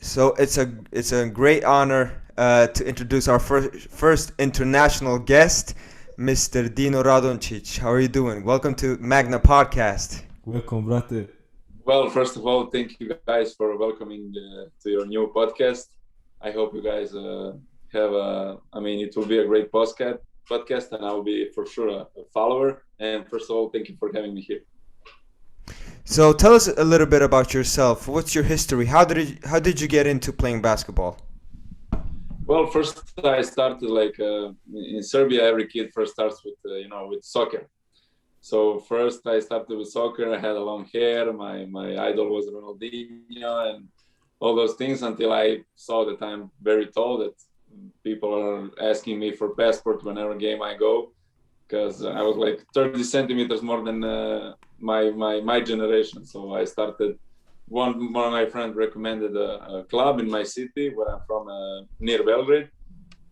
So it's a great honor to introduce our first international guest, Mr. Dino Radončić. How are you doing? Welcome to Magna Podcast. Welcome, brate. Well, first of all, thank you guys for welcoming to your new podcast. I hope you guys it will be a great podcast, and I will be for sure a follower. And first of all, thank you for having me here. So tell us a little bit about yourself. What's your history? How did you get into playing basketball? Well, first I started in Serbia. Every kid first starts with soccer. So first I started with soccer. I had a long hair. My idol was Ronaldinho and all those things until I saw that I'm very tall, that people are asking me for passport whenever game I go, because I was like 30 centimeters more than my generation. So I started, one of my friends recommended a club in my city where I'm from, near Belgrade.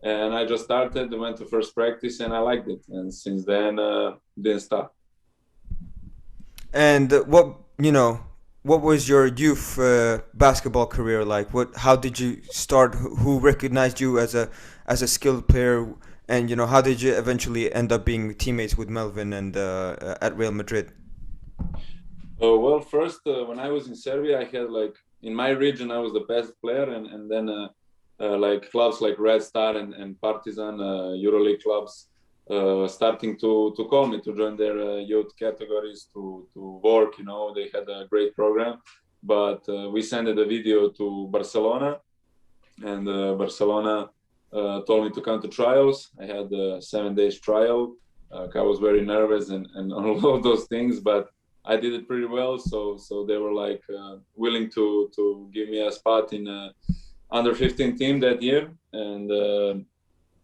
And I just started, went to first practice, and I liked it. And since then, didn't stop. And what was your youth basketball career like? How did you start? Who recognized you as a skilled player? And how did you eventually end up being teammates with Melwin and at Real Madrid? Well, first, when I was in Serbia, I had in my region, I was the best player. And then clubs like Red Star and Partizan, Euroleague clubs, starting to call me to join their youth categories to work. They had a great program, but we sent a video to Barcelona, and Barcelona told me to come to trials. I had a 7 days trial. I was very nervous and all of those things, but I did it pretty well. So they were willing to give me a spot in under 15 team that year. And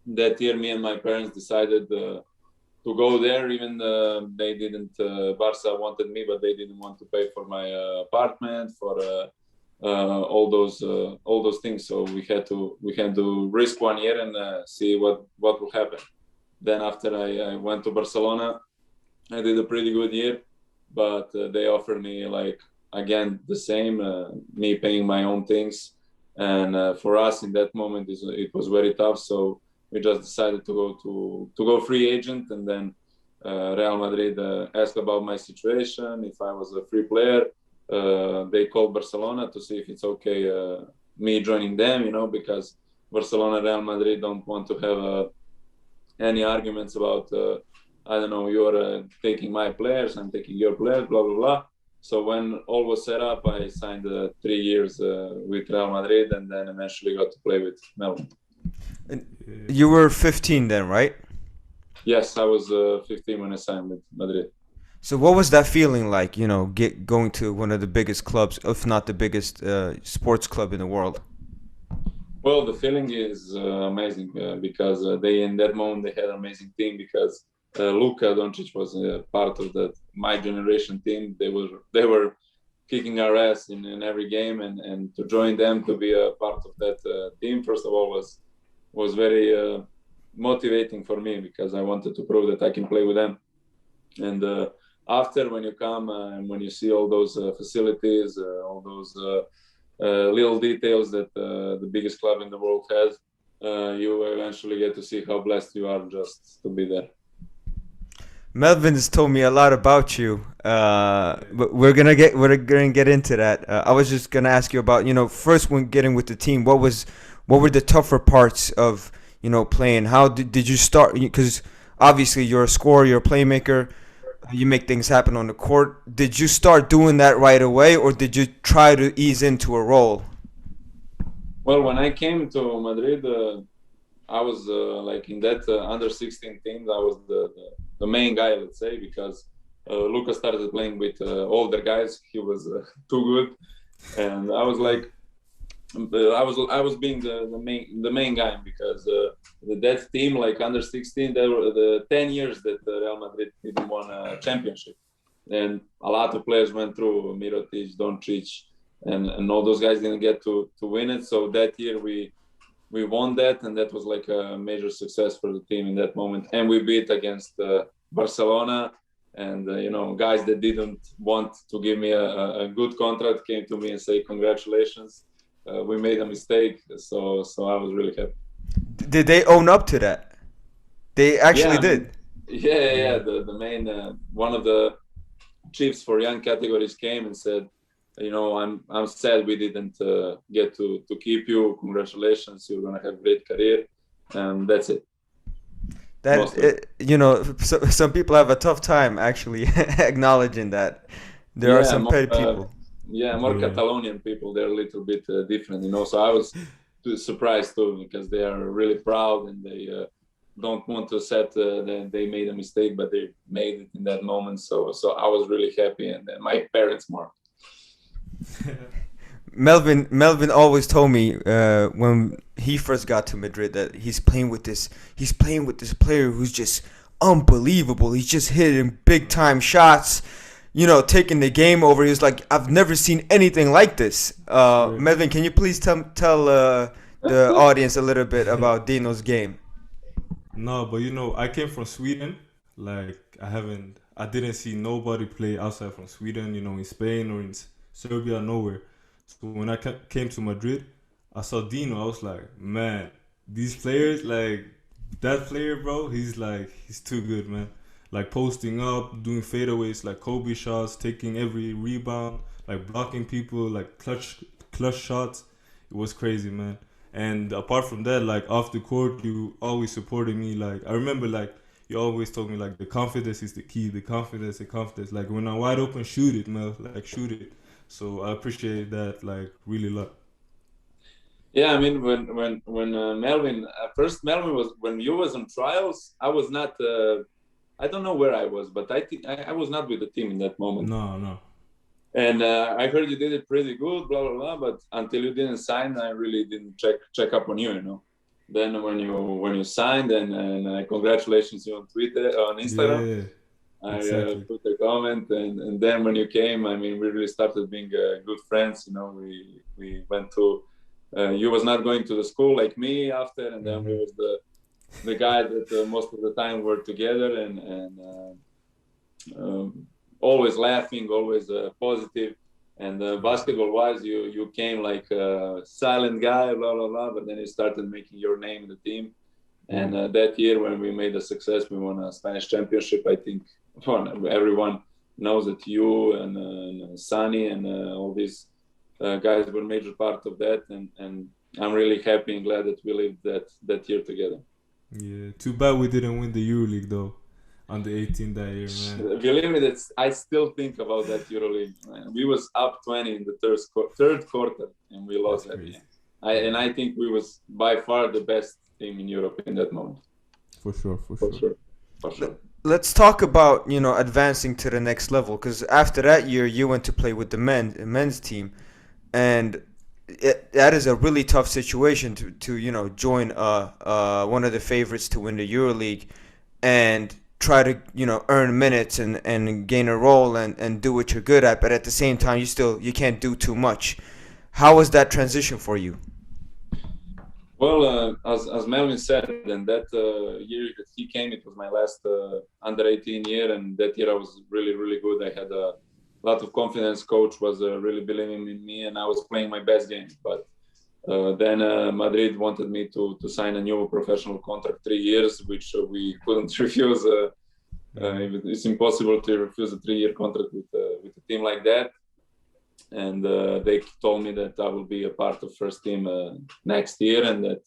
that year, me and my parents decided to go there. Even they didn't. Barca wanted me, but they didn't want to pay for my apartment, for all those things. So we had to risk 1 year and see what will happen. Then after I went to Barcelona, I did a pretty good year, but they offered me again the same, me paying my own things. And for us in that moment, it was very tough. So we just decided to go free agent, and then Real Madrid asked about my situation, if I was a free player. They called Barcelona to see if it's okay me joining them, because Barcelona and Real Madrid don't want to have any arguments about you're taking my players, I'm taking your players, blah blah blah. So when all was set up, I signed 3 years with Real Madrid, and then eventually got to play with Melwin. And you were 15 then, right? Yes, I was 15 when I signed with Madrid. So what was that feeling like, going to one of the biggest clubs, if not the biggest sports club in the world? Well, the feeling is amazing because in that moment they had an amazing team, because Luka Doncic was part of my generation team. They were kicking our ass in every game, and to join them, to be a part of that team, first of all, was very motivating for me, because I wanted to prove that I can play with them. And after, when you come and when you see all those facilities, all those little details that the biggest club in the world has, you eventually get to see how blessed you are just to be there. Melvin has told me a lot about you, but we're gonna get into that. I was just gonna ask you about, first when getting with the team, what were the tougher parts of playing? How did you start? Because obviously you're a scorer, you're a playmaker, you make things happen on the court. Did you start doing that right away, or did you try to ease into a role? Well, when I came to Madrid, I was in that under 16 team. I was the main guy, let's say, because Luka started playing with older guys. He was too good, and I was I was being the main guy, because that team, under 16, there were the 10 years that Real Madrid didn't won a championship, and a lot of players went through, Mirotic, Doncic, and all those guys didn't get to win it. So that year we won that, and that was a major success for the team in that moment. And we beat against Barcelona, and guys that didn't want to give me a good contract came to me and say congratulations. we made a mistake. So I was really happy. Did they own up to that? They actually did. Yeah. The main one of the chiefs for young categories came and said, I'm sad we didn't get to keep you. Congratulations, you're gonna have a great career. That's it. Some people have a tough time actually acknowledging that. There are some petty people. More Catalonian people. They're a little bit different, So I was surprised too, because they are really proud and they don't want to accept that they made a mistake, but they made it in that moment. So I was really happy, and then my parents more. Melwin always told me when he first got to Madrid that he's playing with this player who's just unbelievable. He's just hitting big time shots, taking the game over. He was like, I've never seen anything like this. Melwin, can you please tell the audience a little bit about Dino's game? No, but I came from Sweden. Like I didn't see nobody play outside from Sweden, in Spain or in Serbia, nowhere. So when I came to Madrid, I saw Dino. I was like, man, these players, like that player, bro, he's too good, man. Like posting up, doing fadeaways, like Kobe shots, taking every rebound, like blocking people, like clutch shots. It was crazy, man. And apart from that, like off the court, you always supported me. Like I remember, like you always told me, like the confidence is the key. The confidence. Like when I'm wide open, shoot it, man. Like shoot it. So I appreciate that, like really a lot. Yeah, I mean, when Melwin was, when you was on trials, I was not. I don't know where I was, but I think I was not with the team in that moment. No. And I heard you did it pretty good, blah blah blah. But until you didn't sign, I really didn't check up on you. Then when you signed, and congratulations you on Twitter, on Instagram. Yeah. I put a comment, and then when you came, I mean, we really started being good friends. We went to. You was not going to the school like me after, and then we was the guy that most of the time were together, and always laughing, always positive. And basketball-wise, you came like a silent guy, blah blah blah. But then you started making your name in the team. And that year, when we made a success, we won a Spanish championship. I think everyone knows that you and Sonny and all these guys were a major part of that. And I'm really happy and glad that we lived that year together. Yeah, too bad we didn't win the Euroleague though, under 18 that year, man. Believe me, that I still think about that Euroleague. Man. We was up 20 in the third quarter, and we lost that game. I think we was by far the best team in Europe in that moment. For sure. Let's talk about advancing to the next level, because after that year you went to play with the men's team, and that is a really tough situation to join one of the favorites to win the EuroLeague and try to earn minutes and gain a role and do what you're good at, but at the same time you can't do too much. How was that transition for you? Well, as Melwin said, and that year that he came, it was my last under 18 year, and that year I was really, really good. I had a lot of confidence. Coach was really believing in me, and I was playing my best game. But then Madrid wanted me to sign a new professional contract, 3 years, which we couldn't refuse. It's impossible to refuse a 3-year contract with a team like that. And they told me that I will be a part of first team next year, and that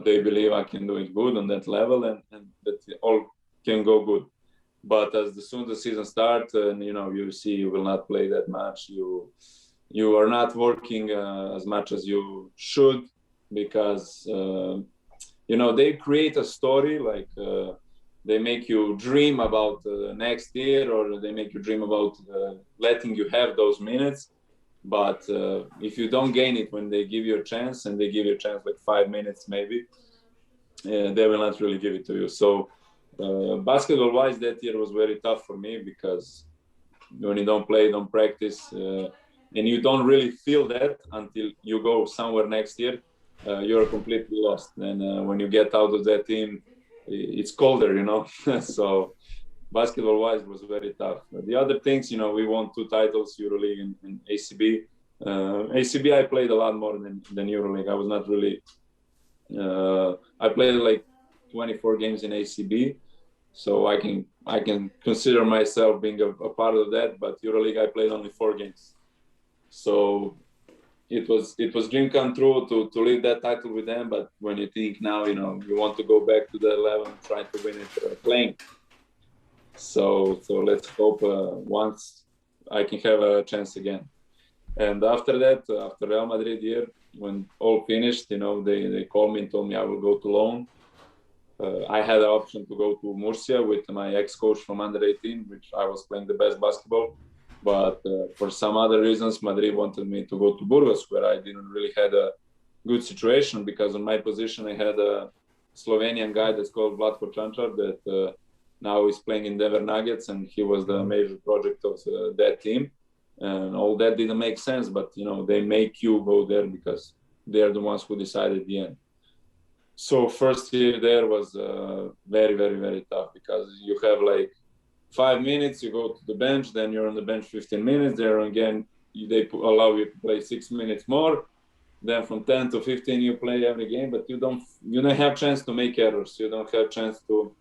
they believe I can do it good on that level, and that all can go good. But as soon as the season starts, and you see you will not play that much, you are not working as much as you should, because they create a story like they make you dream about next year, or they make you dream about letting you have those minutes. But if you don't gain it when they give you a chance, and they give you a chance like 5 minutes maybe, they will not really give it to you. So basketball-wise, that year was very tough for me, because when you don't play, don't practice, and you don't really feel that until you go somewhere next year, you're completely lost. And when you get out of that team, it's colder, So basketball-wise was very tough. The other things, we won 2 titles, EuroLeague and ACB. ACB I played a lot more than Euroleague. I was not really. I played like 24 games in ACB, so I can consider myself being a part of that. But Euroleague I played only 4 games, so it was dream come true to leave that title with them. But when you think now, you know, you want to go back to that level and try to win it playing. So let's hope once I can have a chance again. And after that, after Real Madrid year, when all finished, you know, they called me and told me I will go to loan. I had the option to go to Murcia with my ex-coach from under 18, which I was playing the best basketball. But for some other reasons, Madrid wanted me to go to Burgos, where I didn't really had a good situation, because on my position I had a Slovenian guy that's called Vlatko Čančar that now is playing in Denver Nuggets, and he was the major project of that team. And all that didn't make sense, but you know, they make you go there because they're the ones who decided the end. So first year there was very, very, very tough, because you have like 5 minutes, you go to the bench, then you're on the bench 15 minutes, there again they allow you to play 6 minutes more, then from 10 to 15 you play every game, but you don't have chance to make errors, you don't have chance to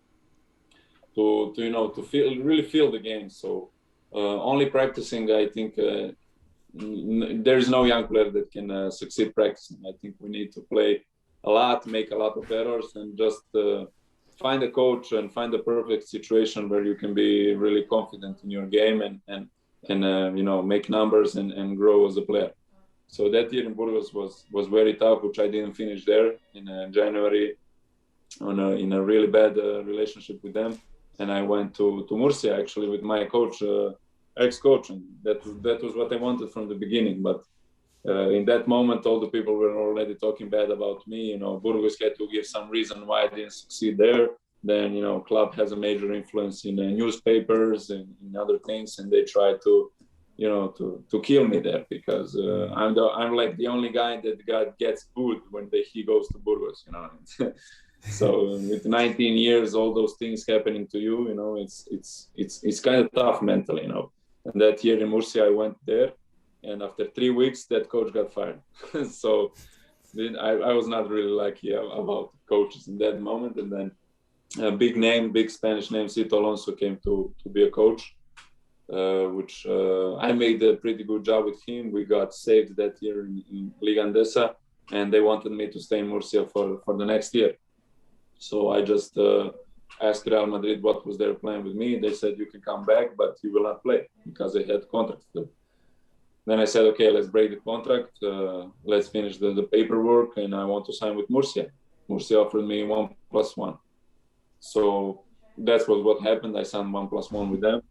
you know, to really feel the game. So only practicing, I think there is no young player that can succeed practicing. I think we need to play a lot, make a lot of errors, and just find a coach and find the perfect situation where you can be really confident in your game and you know, make numbers and grow as a player. So that year in Burgos was very tough, which I didn't finish there in January in a really bad relationship with them. And I went to Murcia actually with my coach, ex-coach, and that was what I wanted from the beginning. But in that moment, all the people were already talking bad about me. You know, Burgos had to give some reason why I didn't succeed there. Then, you know, club has a major influence in newspapers and in other things, and they try to, you know, to kill me there, because I'm like the only guy that gets booed when he goes to Burgos. You know. So with 19 years, all those things happening to you, you know, it's kind of tough mentally, you know. And that year in Murcia, I went there, and after 3 weeks, that coach got fired. So then I was not really lucky about coaches in that moment. And then a big Spanish name, Cito Alonso, came to be a coach, which I made a pretty good job with him. We got saved that year in Liga Endesa, and they wanted me to stay in Murcia for the next year. So I just asked Real Madrid what was their plan with me. They said, you can come back, but you will not play, because they had contracts. Then I said, okay, let's break the contract. Let's finish the paperwork, and I want to sign with Murcia. Murcia offered me 1+1. So that's what happened. I signed 1+1 with them.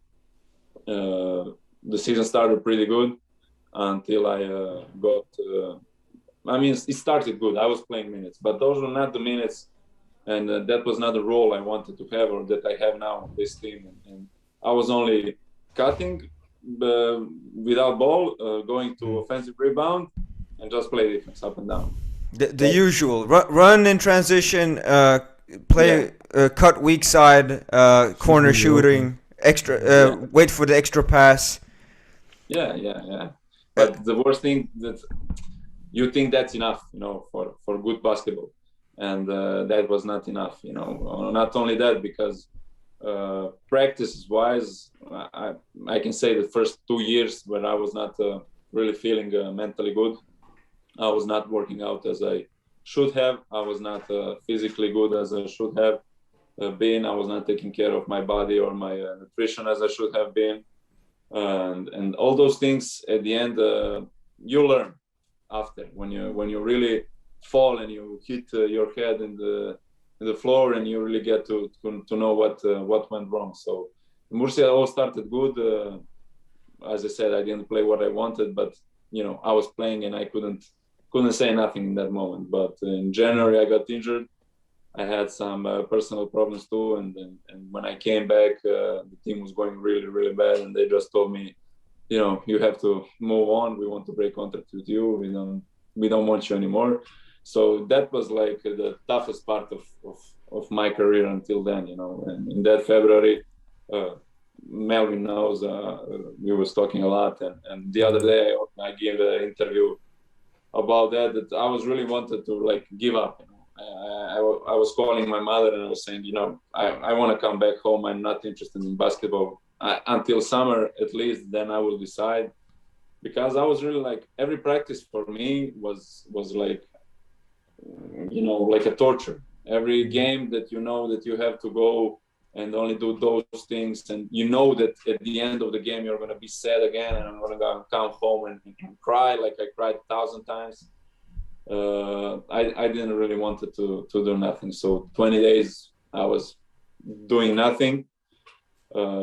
The season started pretty good until I it started good. I was playing minutes, but those were not the minutes. And that was not the role I wanted to have, or that I have now on this team. And I was only cutting without ball, going to offensive rebound, and just play defense up and down. The usual run in transition, play cut weak side, corner shooting, extra wait for the extra pass. Yeah. But the worst thing that you think that's enough, you know, for good basketball. And that was not enough, you know. Not only that, because practice-wise, I can say the first 2 years when I was not really feeling mentally good, I was not working out as I should have. I was not physically good as I should have been. I was not taking care of my body or my nutrition as I should have been. And all those things at the end, you learn after, when you really fall and you hit your head in the floor, and you really get to know what went wrong. So Murcia all started good. As I said, I didn't play what I wanted, but you know, I was playing and I couldn't say nothing in that moment. But in January I got injured. I had some personal problems too, and when I came back, the team was going really, really bad, and they just told me, you know, you have to move on. We want to break contract with you. We don't want you anymore. So that was like the toughest part of my career until then, you know. And in that February, Melwin knows, we was talking a lot, and the other day I gave an interview about that I was really wanted to like give up. You know, I was calling my mother and I was saying, you know, I want to come back home. I'm not interested in basketball until summer at least. Then I will decide, because I was really like, every practice for me was like, you know, like a torture. Every game that you know that you have to go and only do those things, and you know that at the end of the game you're going to be sad again, and I'm going to come home and cry like I cried 1,000 times. I didn't really wanted to do nothing. So 20 days I was doing nothing,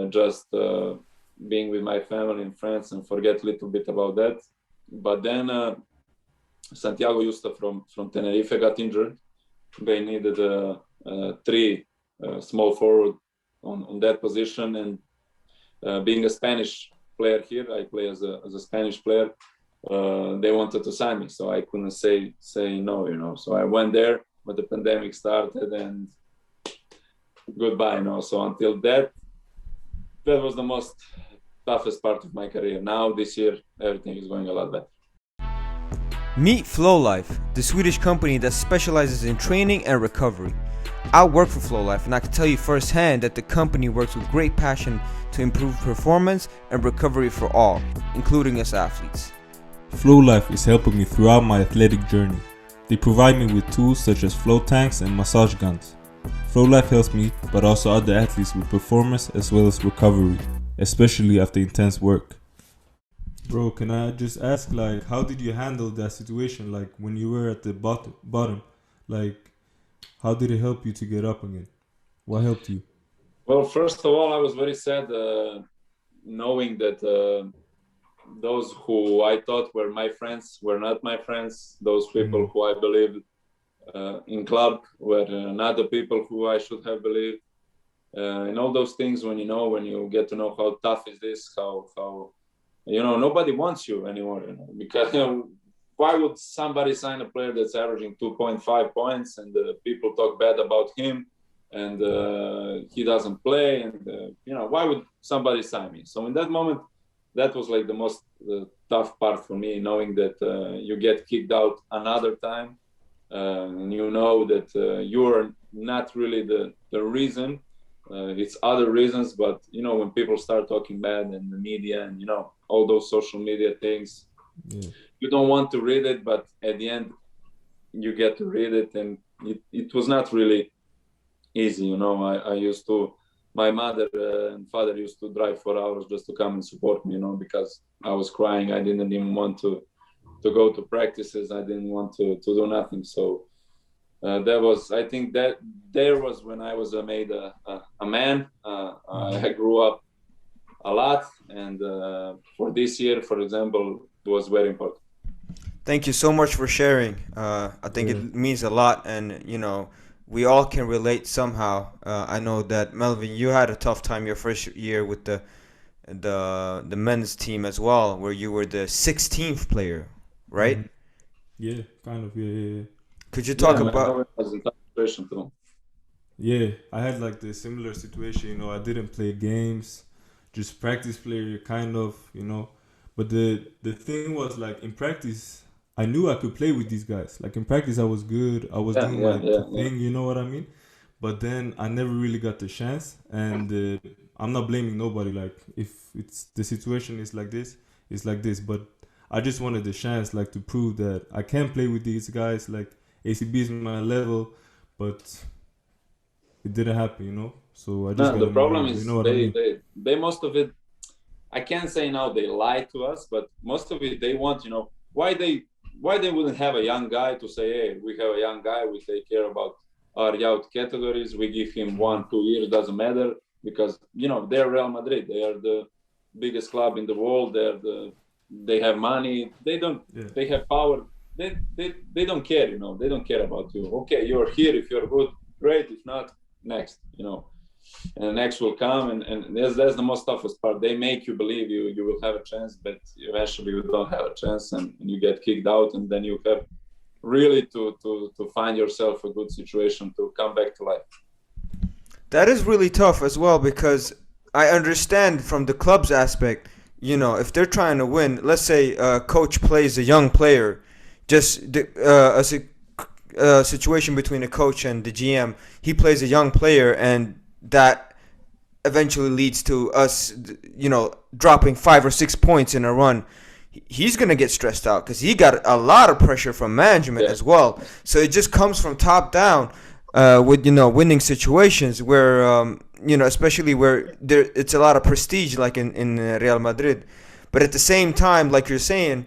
just being with my family and friends and forget a little bit about that. But then Santiago Justa from Tenerife got injured. They needed 3 small forward on that position, and being a Spanish player here, I play as a Spanish player. They wanted to sign me, so I couldn't say no, you know. So I went there, but the pandemic started, and goodbye, you know. So until that was the most toughest part of my career. Now this year, everything is going a lot better. Meet Flowlife, the Swedish company that specializes in training and recovery. I work for Flowlife, and I can tell you firsthand that the company works with great passion to improve performance and recovery for all, including us athletes. Flowlife is helping me throughout my athletic journey. They provide me with tools such as flow tanks and massage guns. Flowlife helps me, but also other athletes, with performance as well as recovery, especially after intense work. Bro, can I just ask, like, how did you handle that situation, like, when you were at the bottom? Like, how did it help you to get up again? What helped you? Well, first of all, I was very sad knowing that those who I thought were my friends were not my friends. Those people who I believed in club were not the people who I should have believed. And all those things, when you get to know how tough is this, how you know, nobody wants you anymore, you know, because, you know, why would somebody sign a player that's averaging 2.5 points and people talk bad about him and he doesn't play, and you know, why would somebody sign me? So in that moment, that was like the most tough part for me, knowing that you get kicked out another time, and you know that you're not really the reason. It's other reasons, but you know, when people start talking bad in the media and, you know, all those social media things, you don't want to read it, but at the end you get to read it, and it was not really easy, you know. My mother and father used to drive 4 hours just to come and support me, you know, because I was crying. I didn't even want to go to practices. I didn't want to do nothing. So I think that there was when I was made a man. I grew up a lot, and for this year, for example, it was very important. Thank you so much for sharing. I think it means a lot, and you know, we all can relate somehow. I know that Melvin, you had a tough time your first year with the men's team as well, where you were the 16th player, right? Yeah, kind of. Yeah. Could you talk about? Yeah, I had like the similar situation. You know, I didn't play games, just practice player, kind of. You know, but the thing was, like, in practice, I knew I could play with these guys. Like, in practice, I was good. I was doing my thing. You know what I mean? But then I never really got the chance, and I'm not blaming nobody. Like, if it's the situation is like this, it's like this. But I just wanted the chance, like, to prove that I can play with these guys. Like, ACB is my level, but it didn't happen, you know. So I just the problem on, is, you know what I mean? they most of it. I can't say now they lie to us, but most of it they want, you know, why they wouldn't have a young guy to say, hey, we have a young guy, we take care about our youth categories, we give him 1-2 years, doesn't matter, because, you know, they're Real Madrid, they are the biggest club in the world, they have money, they have power, they don't care, you know, they don't care about you. Okay, you're here, if you're good, great, if not, next, you know, and next will come, and that's the most toughest part. They make you believe you will have a chance, but eventually you don't have a chance, and you get kicked out, and then you have really to find yourself a good situation to come back to life. That is really tough as well, because I understand from the club's aspect, if they're trying to win, let's say a coach plays a young player, just a situation between a coach and the GM, he plays a young player, and that eventually leads to us, dropping 5 or 6 points in a run. He's going to get stressed out because he got a lot of pressure from management as well. So it just comes from top down with, winning situations where, especially where it's a lot of prestige, like in Real Madrid. But at the same time, like you're saying,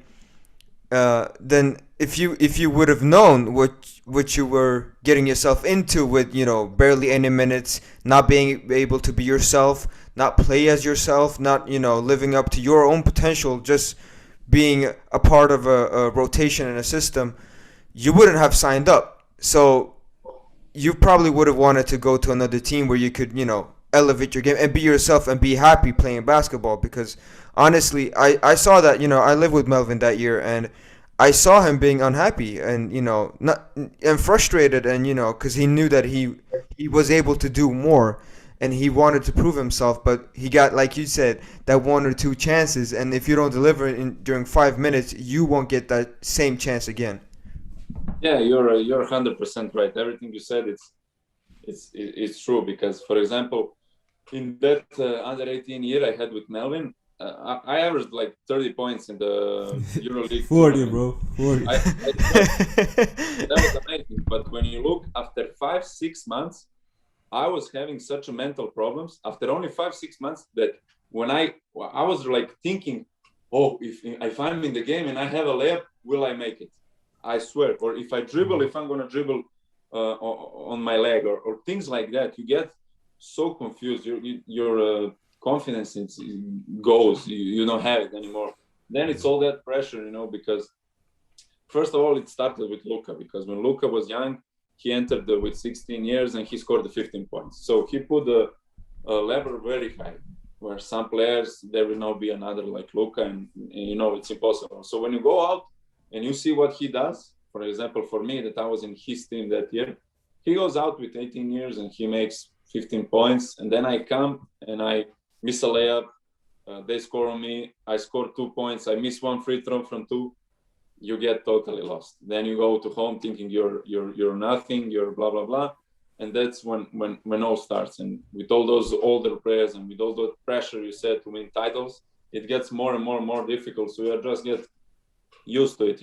then if you would have known what you were getting yourself into with, barely any minutes, not being able to be yourself, not play as yourself, not, living up to your own potential, just being a part of a rotation in a system, you wouldn't have signed up. So you probably would have wanted to go to another team where you could, elevate your game and be yourself and be happy playing basketball. Because honestly, I saw that, I lived with Melwin that year, and I saw him being unhappy and, not and frustrated, and, because he knew that he was able to do more. And he wanted to prove himself, but he got, like you said, that 1 or 2 chances. And if you don't deliver during 5 minutes, you won't get that same chance again. Yeah, you're 100% right. Everything you said, it's true. Because, for example, in that under 18 year I had with Melwin, I averaged like 30 points in the Euroleague. 40, bro. 40. That was amazing. But when you look after 5-6 months, I was having such a mental problems after only 5-6 months that when I was like thinking, oh, if I'm in the game and I have a layup, will I make it? I swear. Or if I dribble, if I'm gonna dribble on my leg or things like that, you get so confused. Your confidence goes. You don't have it anymore. Then it's all that pressure, because first of all it started with Luka, because when Luka was young, he entered with 16 years and he scored the 15 points. So he put the level very high, where some players, there will not be another like Luka, and it's impossible. So when you go out and you see what he does, for example, for me, that I was in his team that year, he goes out with 18 years and he makes 15 points. And then I come and I miss a layup. They score on me. I score 2 points. I miss 1 free throw from 2. You get totally lost. Then you go to home thinking you're nothing, you're blah blah blah, and that's when all starts. And with all those older players and with all the pressure you said to win titles, it gets more and more difficult. So you just get used to it,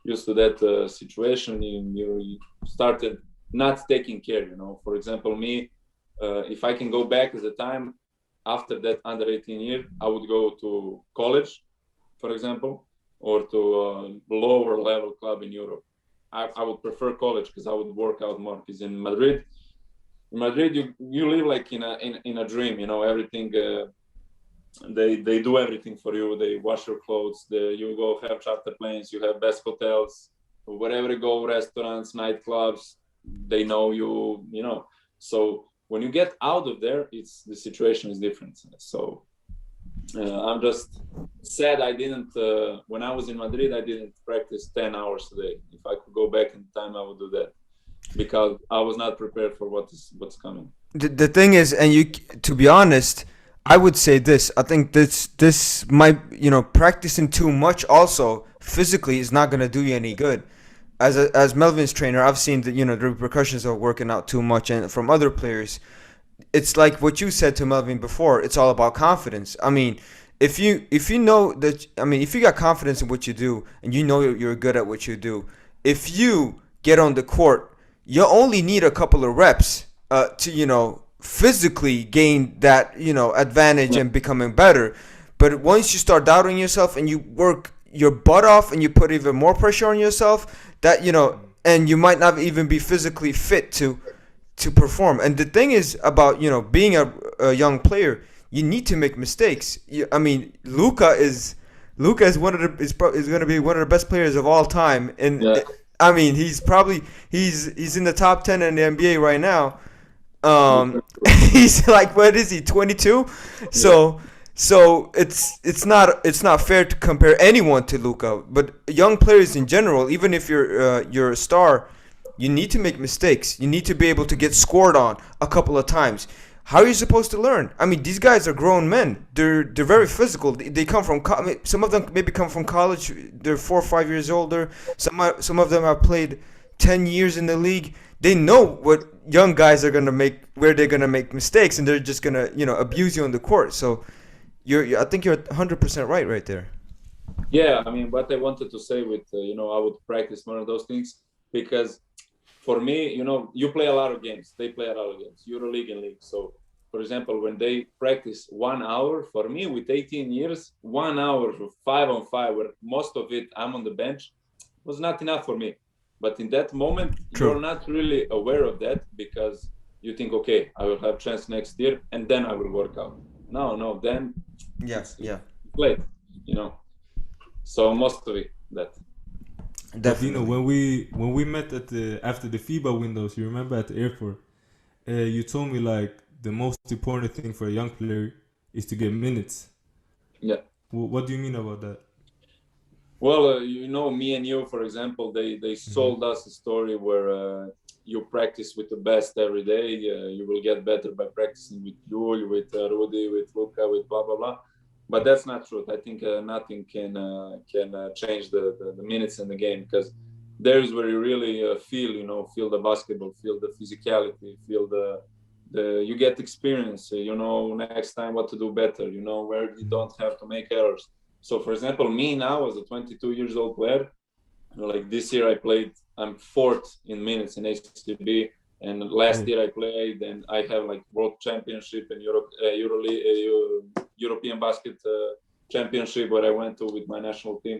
used to that situation. You started not taking care. For example, me, if I can go back at the time after that under 18 year, I would go to college, for example, or to a lower level club in Europe. I would prefer college because I would work out more. Because in Madrid, you live like in a dream. Everything. They do everything for you. They wash your clothes. You go have charter planes. You have best hotels. Wherever you go, restaurants, nightclubs. They know you. So when you get out of there, the situation is different. So. I'm just sad I didn't, when I was in Madrid, I didn't practice 10 hours a day. If I could go back in time, I would do that, because I was not prepared for what's coming. The thing is, and to be honest, I would say this. I think this might, practicing too much also physically is not going to do you any good. As Melvin's trainer, I've seen the repercussions of working out too much, and from other players. It's like what you said to Melvin before. It's all about confidence. I mean, if you know that, if you got confidence in what you do and you know you're good at what you do, if you get on the court, you only need a couple of reps to physically gain that advantage and becoming better. But once you start doubting yourself and you work your butt off and you put even more pressure on yourself, that and you might not even be physically fit to perform. And the thing is about being a young player, you need to make mistakes. Luka is one of the is going to be one of the best players of all time, and he's in the top 10 in the NBA right now. He's like, what is he, 22? So it's not fair to compare anyone to Luka, but young players in general, even if you're a star, you need to make mistakes. You need to be able to get scored on a couple of times. how are you supposed to learn? I mean, these guys are grown men. They're very physical. They come from some of them maybe come from college. They're 4 or 5 years older. Some of them have played 10 years in the league. They know what young guys are gonna make, where they're gonna make mistakes, and they're just gonna abuse you on the court. So I think you're 100% right there. Yeah, I mean, what I wanted to say with I would practice more of those things, because for me, you play a lot of games. They play a lot of games, Euroleague and League. So, for example, when they practice 1 hour, for me, with 18 years, 1 hour of 5-on-5, where most of it I'm on the bench, was not enough for me. But in that moment, True. You're not really aware of that, because you think, okay, I will have chance next year, and then I will work out. No, then Yes, yeah. late, So most of it, that. Definitely. When we met after the FIBA windows, you remember at the airport, you told me like the most important thing for a young player is to get minutes. Yeah. What do you mean about that? Well, me and you, for example, they sold us a story where you practice with the best every day. You will get better by practicing with Yul, with Rudy, with Luka, with blah blah blah. But that's not true. I think nothing can change the minutes in the game, because there is where you really feel the basketball, feel the physicality, feel the you get experience. Next time what to do better. Where you don't have to make errors. So, for example, me now as a 22 years old player, like this year I'm fourth in minutes in ACB, and last year I played, and I have like World Championship and European Basket Championship where I went to with my national team.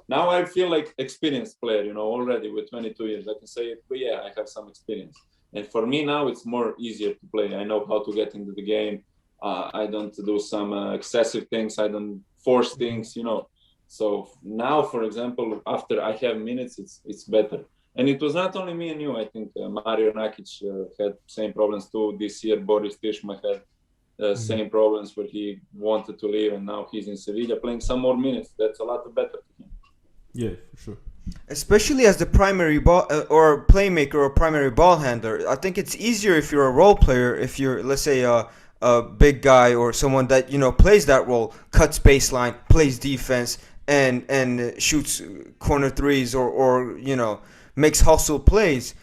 Now I feel like experienced player, already with 22 years. I can say it, but yeah, I have some experience. And for me now, it's more easier to play. I know how to get into the game. I don't do some excessive things. I don't force things, So now, for example, after I have minutes, it's better. And it was not only me and you. I think Mario Nakic had same problems too. This year, Boris Tishma had same problems where he wanted to leave, and now he's in Sevilla playing some more minutes. That's a lot better to him. Yeah, for sure. Especially as the primary ball or playmaker or primary ball handler, I think it's easier if you're a role player. If you're, let's say, a big guy or someone that plays that role, cuts baseline, plays defense, and shoots corner threes or makes hustle plays.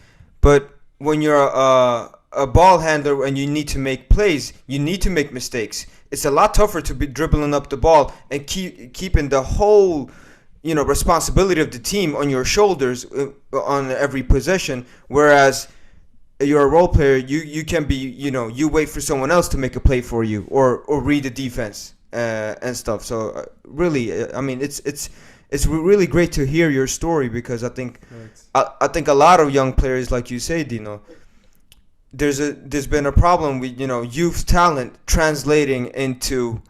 But when you're a ball handler and you need to make plays, you need to make mistakes. It's a lot tougher to be dribbling up the ball and keeping the whole responsibility of the team on your shoulders on every possession. Whereas you're a role player, you can be you wait for someone else to make a play for you or read the defense and stuff. So really, I mean, it's really great to hear your story, because I think I think a lot of young players, like you say, Dino, there's been a problem with youth talent translating into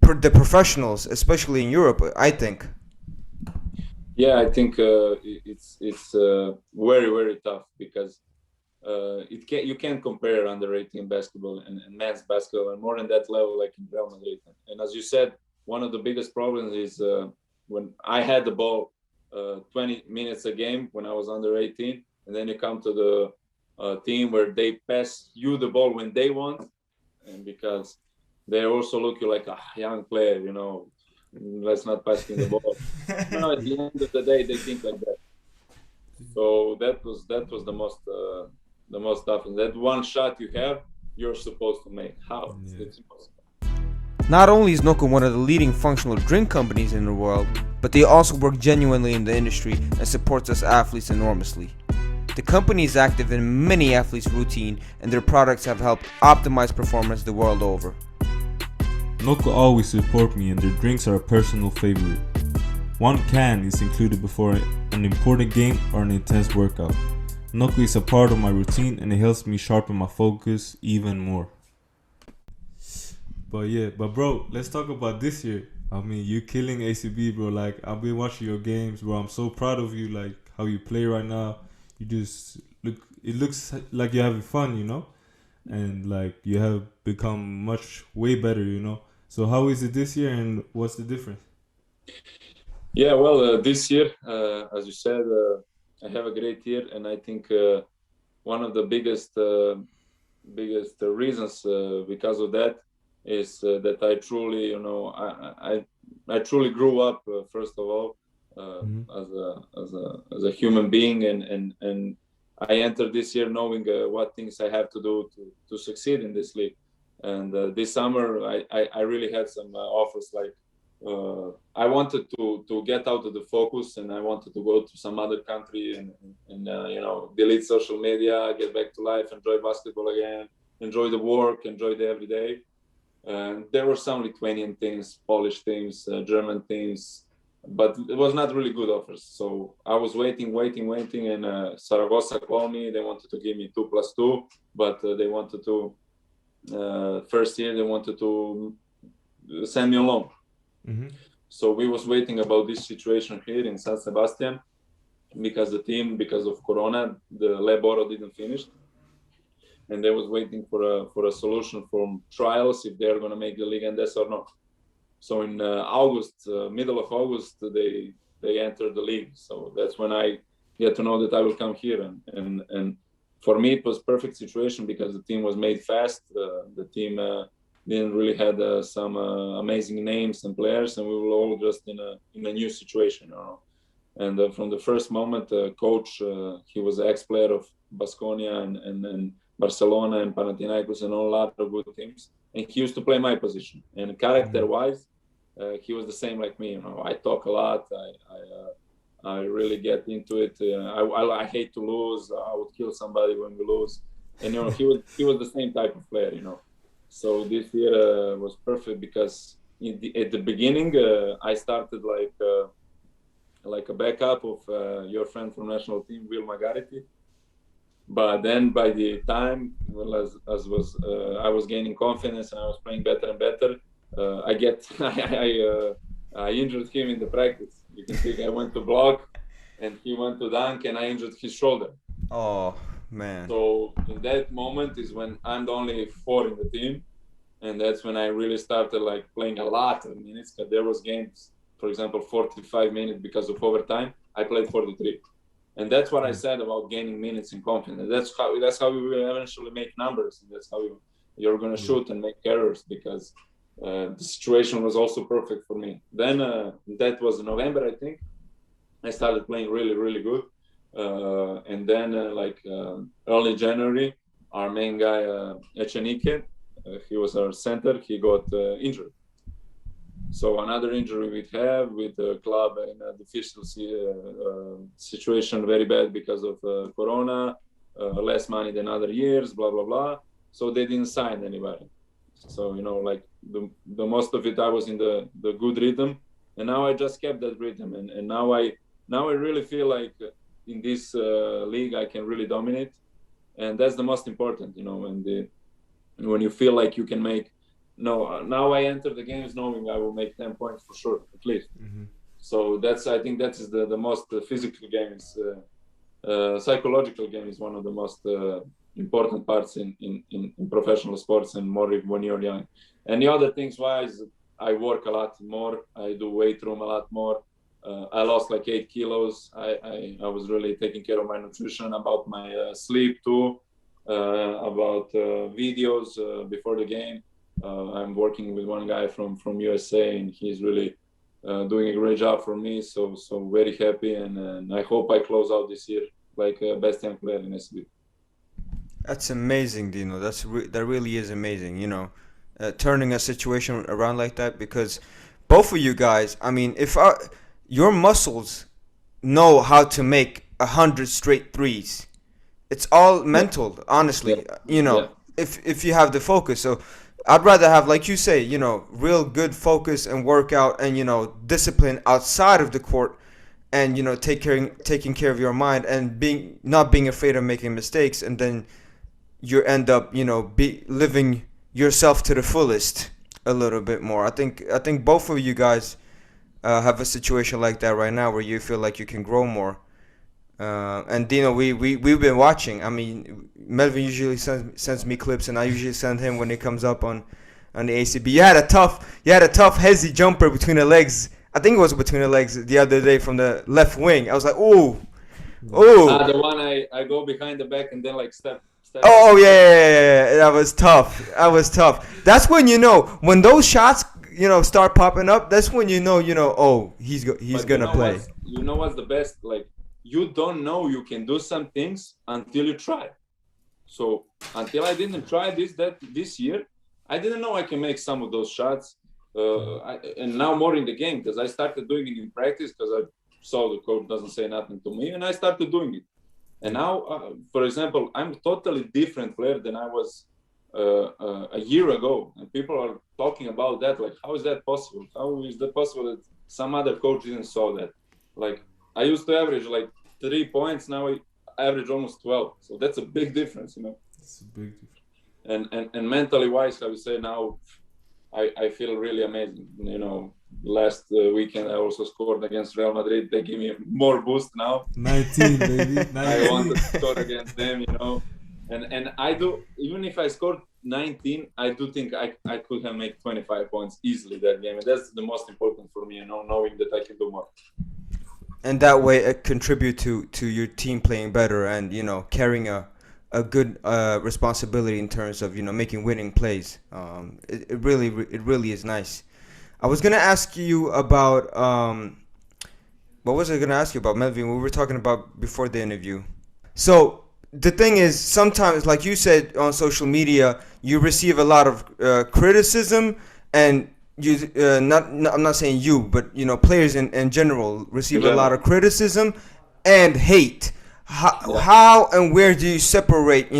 the professionals, especially in Europe, I think. Yeah, I think it's very, very tough, because you can't compare under 18 basketball and men's basketball, and more than that level like in Real Madrid. And as you said, one of the biggest problems is when I had the ball 20 minutes a game when I was under 18, and then you come to the team where they pass you the ball when they want, and because they also look you like a young player, let's not pass him the ball. At the end of the day, they think like that. So that was the most tough. And that one shot you have, you're supposed to make. How? Yeah. It's impossible. Not only is Noko one of the leading functional drink companies in the world, but they also work genuinely in the industry and supports us athletes enormously. The company is active in many athletes' routine, and their products have helped optimize performance the world over. Noko always support me, and their drinks are a personal favorite. One can is included before an important game or an intense workout. Noko is a part of my routine, and it helps me sharpen my focus even more. But bro, let's talk about this year. I mean, you killing ACB, bro. Like, I've been watching your games, bro. I'm so proud of you, like how you play right now. You just it looks like you're having fun, and like you have become way better, So how is it this year, and what's the difference? Yeah, well, this year, as you said, I have a great year, and I think one of the biggest reasons because of that is that I truly, you know, I truly grew up first of all as a human being, and I entered this year knowing what things I have to do to succeed in this league. And this summer I really had some offers like I wanted to get out of the focus, and I wanted to go to some other country and you know, delete social media, get back to life, enjoy basketball again, enjoy the work, enjoy the everyday. And there were some Lithuanian teams, Polish teams, German teams, but it was not really good offers. So I was waiting, and Saragossa called me. They wanted to give me 2+2, but they wanted to first year they wanted to send me on loan. Mm-hmm. So we was waiting about this situation here in San Sebastián because the team, because of Corona, the Leboro didn't finish, and they was waiting for a solution from trials if they're gonna make the Liga Endesa or not. So in August, middle of August, they entered the league. So that's when I get to know that I will come here, and for me it was perfect situation because the team was made fast. The team didn't really had some amazing names and players, and we were all just in a new situation, you know. And from the first moment, coach, he was an ex-player of Baskonia and Barcelona and Panathinaikos and a lot of good teams, and he used to play my position. And character-wise, he was the same like me. You know, I talk a lot. I really get into it. I hate to lose. I would kill somebody when we lose. And you know, he was the same type of player. You know. So this year was perfect because at the beginning I started like a backup of your friend from national team, Will Magarity. But then by the time, well, as I was gaining confidence and I was playing better and better, I injured him in the practice. You can think I went to block and he went to dunk and I injured his shoulder. Oh, man. So in that moment is when I'm the only 4 in the team, and that's when I really started like playing a lot of minutes. Because there was games, for example, 45 minutes because of overtime. I played 43, and that's what I said about gaining minutes and confidence. That's how we will eventually make numbers, and that's how you're gonna shoot and make errors because the situation was also perfect for me. Then that was November, I think. I started playing really, really good. And then early January, our main guy Echenike, he was our center, he got injured. So another injury we have with the club and deficiency situation very bad because of Corona, less money than other years, blah blah blah. So they didn't sign anybody. So you know, like the most of it, I was in the good rhythm, and now I just kept that rhythm, and now I really feel like in this league I can really dominate, and that's the most important, you know. And when you feel like you can make, now I enter the games knowing I will make 10 points for sure, at least. Mm-hmm. So I think that is the most physical games. Psychological game is one of the most important parts in professional sports, and more when you're young. And the other things wise, I work a lot more. I do weight room a lot more. I lost like 8 kilos. I was really taking care of my nutrition, about my sleep too, about videos before the game. I'm working with one guy from USA, and he's really doing a great job for me. So very happy, and I hope I close out this year like best young player in ACB. That's amazing, Dino. That really is amazing. You know, turning a situation around like that, because both of you guys, I mean, your muscles know how to make 100 straight threes. It's all mental, honestly. You know, if you have the focus. So I'd rather have, like you say, you know, real good focus and workout and, you know, discipline outside of the court, and, you know, taking care of your mind and not being afraid of making mistakes, and then you end up, you know, living yourself to the fullest a little bit more. I think both of you guys have a situation like that right now where you feel like you can grow more. And Dino, we've been watching. I mean, Melwin usually sends me clips, and I usually send him when it comes up on the ACB. You had a tough hezzy jumper between the legs. I think it was between the legs the other day from the left wing. I was like, ooh. The one I go behind the back and then like step Oh yeah, that was tough. That was tough. That's when when those shots start popping up. That's when oh, he's gonna play. You know what's the best? Like, you don't know you can do some things until you try. So until I didn't try this year, I didn't know I can make some of those shots. And now more in the game, because I started doing it in practice because I saw the coach doesn't say nothing to me, and I started doing it. And now, for example, I'm a totally different player than I was a year ago. And people are talking about that. Like, how is that possible? How is that possible that some other coach didn't saw that? Like, I used to average like 3 points. Now I average almost 12. So that's a big difference, It's a big difference. And mentally wise, I would say now I feel really amazing. Last weekend I also scored against Real Madrid. They give me more boost now. 19, baby. 19. I want to score against them, And I do, even if I scored 19, I do think I could have made 25 points easily that game. And that's the most important for me, knowing that I can do more. And that way it contribute to your team playing better and, carrying a good responsibility in terms of, making winning plays. It really is nice. I was going to ask you about, what was I going to ask you about, Melvin? We were talking about before the interview. So the thing is, sometimes, like you said, on social media, you receive a lot of criticism, and you, I'm not saying you, but, players in general receive a lot of criticism and hate. How and where do you separate,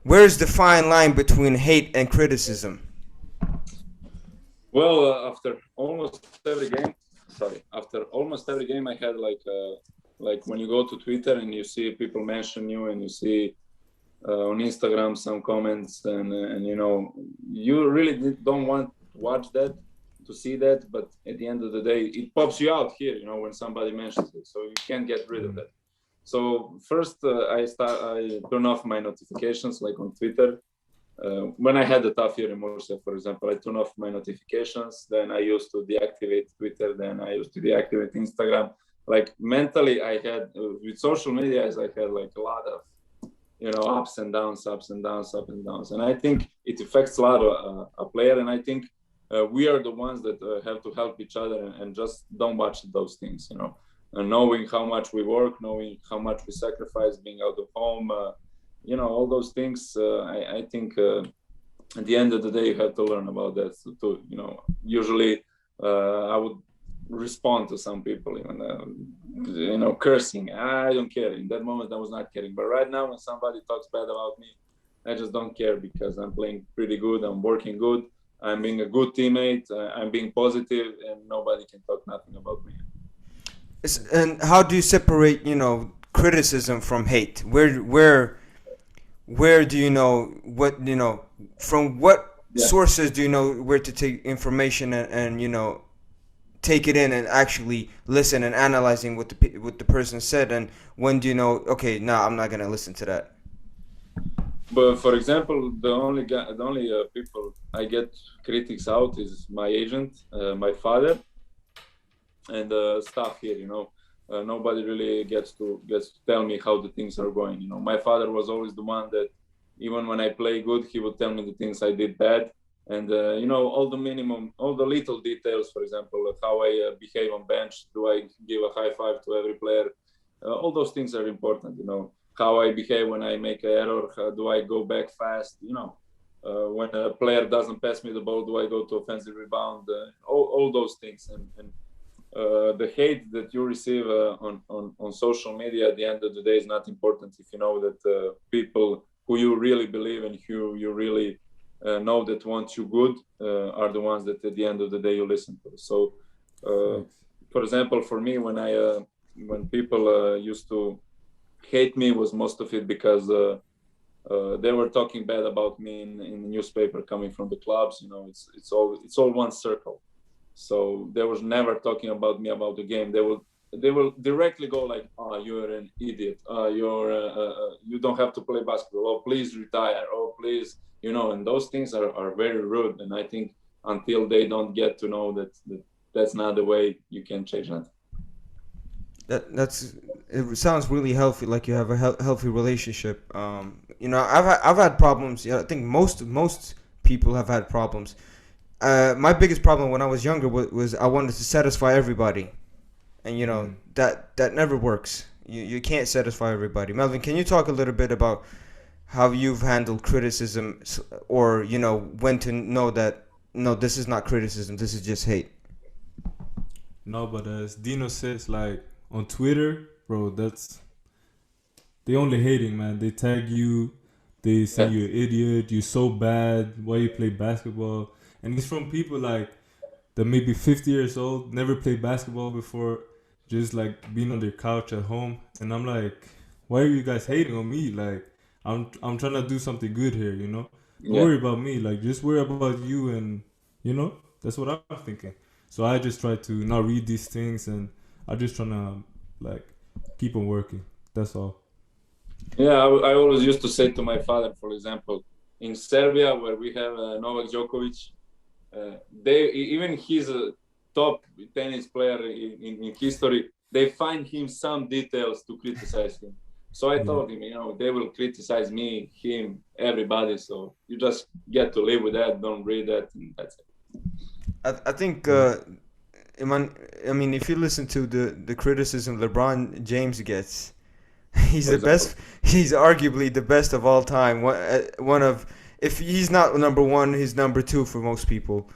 where's the fine line between hate and criticism? Well, after almost every game, I had like when you go to Twitter and you see people mention you, and you see on Instagram some comments, and you really don't want to watch that, to see that, but at the end of the day, it pops you out here, when somebody mentions it, so you can't get rid of that. So first, I turn off my notifications, like on Twitter. When I had a tough year in Murcia, for example, I turn off my notifications. Then I used to deactivate Twitter. Then I used to deactivate Instagram. Like, mentally, I had with social media, I had like a lot of, ups and downs. And I think it affects a lot of a player. And I think we are the ones that have to help each other and just don't watch those things, And knowing how much we work, knowing how much we sacrifice being out of home, all those things. I think at the end of the day, you have to learn about that too. Usually I would respond to some people, even cursing. I don't care. In that moment, I was not caring. But right now, when somebody talks bad about me, I just don't care, because I'm playing pretty good. I'm working good. I'm being a good teammate. I'm being positive, and nobody can talk nothing about me. And how do you separate, criticism from hate? Where do you know what, from what sources do you know where to take information and take it in and actually listen and analyzing what the person said, and when do you know, okay, no, I'm not gonna listen to that? But for example, the only people I get critics out is my agent, my father, and staff here. Nobody really gets to tell me how the things are going. My father was always the one that, even when I play good, he would tell me the things I did bad, and all the little details. For example, how I behave on bench. Do I give a high five to every player? All those things are important. How I behave when I make an error. How do I go back fast? When a player doesn't pass me the ball, do I go to offensive rebound? All those things, and the hate that you receive on social media at the end of the day is not important if you know that people who you really believe and who you really know that want you good are the ones that at the end of the day you listen to. So, for example, for me, when people used to hate me, was most of it because they were talking bad about me in the newspaper coming from the clubs. It's all one circle. So they was never talking about me, about the game. They will directly go like, "Oh, you're an idiot. You don't have to play basketball. Oh, please retire. Oh, please." And those things are very rude. And I think until they don't get to know that that's not the way, you can change that. It sounds really healthy. Like you have a healthy relationship. I've had problems. Yeah, I think most people have had problems. My biggest problem when I was younger was I wanted to satisfy everybody, and that never works. You can't satisfy everybody. Melvin, can you talk a little bit about how you've handled criticism, or when to know that no, this is not criticism, this is just hate? No, but as Dino says, like on Twitter, bro, they only hating, man. They tag you, they say you're an idiot, you're so bad, why you play basketball? And it's from people like that maybe 50 years old, never played basketball before, just like being on their couch at home. And I'm like, why are you guys hating on me? Like, I'm trying to do something good here, Don't worry about me. Like, just worry about you, and that's what I'm thinking. So I just try to not read these things, and I just trying to like keep on working. That's all. Yeah, I always used to say to my father, for example, in Serbia, where we have Novak Djokovic, even he's a top tennis player in history, they find him some details to criticize him. So I told him, they will criticize me, him, everybody. So you just get to live with that. Don't read that, and that's it. I think, if you listen to the criticism LeBron James gets, he's the best. He's arguably the best of all time. One of, if he's not number one, he's number two for most people.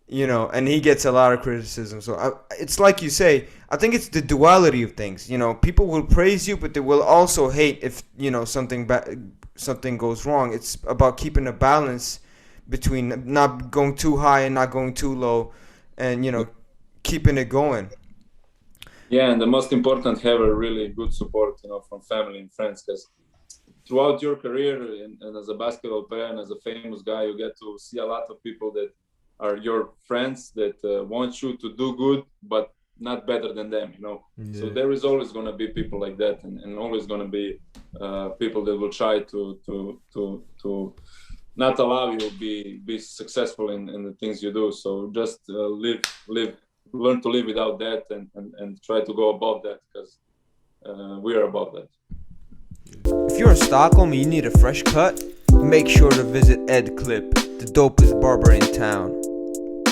And he gets a lot of criticism. So it's like you say, I think it's the duality of things. People will praise you, but they will also hate if something goes wrong. It's about keeping a balance between not going too high and not going too low, and keeping it going. Yeah, and the most important, have a really good support, from family and friends, because throughout your career and as a basketball player and as a famous guy, you get to see a lot of people that are your friends that want you to do good, but not better than them, Yeah. So there is always going to be people like that, and always going to be people that will try to not allow you to be successful in the things you do. So just learn to live without that, and try to go above that, because we are above that. If you're in Stockholm and you need a fresh cut, make sure to visit Ed Clip, the dopest barber in town.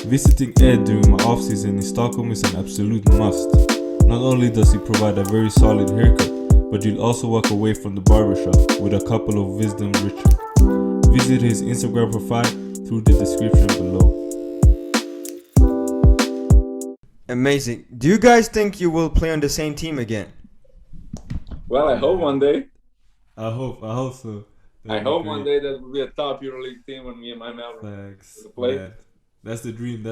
Visiting Ed during my off-season in Stockholm is an absolute must. Not only does he provide a very solid haircut, but you'll also walk away from the barbershop with a couple of wisdom richer. Visit his Instagram profile through the description below. Amazing. Do you guys think you will play on the same team again? Well, I hope one day. I hope so. I hope one day that will be a top EuroLeague team when me and my Melwin play. Yeah. That's the dream,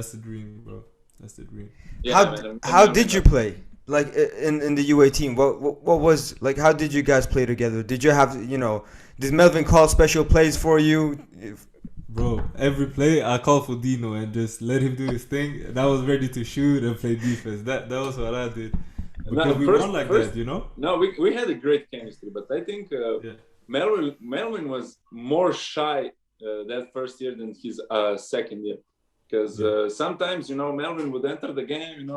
bro. That's the dream. Yeah, how did you play? Like in the UA team, what was, like, how did you guys play together? Did you have, did Melvin call special plays for you? Bro, every play I called for Dino and just let him do his thing. And I was ready to shoot and play defense. That was what I did. Because we won like that, No, we had a great chemistry, but I think Melwin was more shy that first year than his second year. Because sometimes, Melwin would enter the game,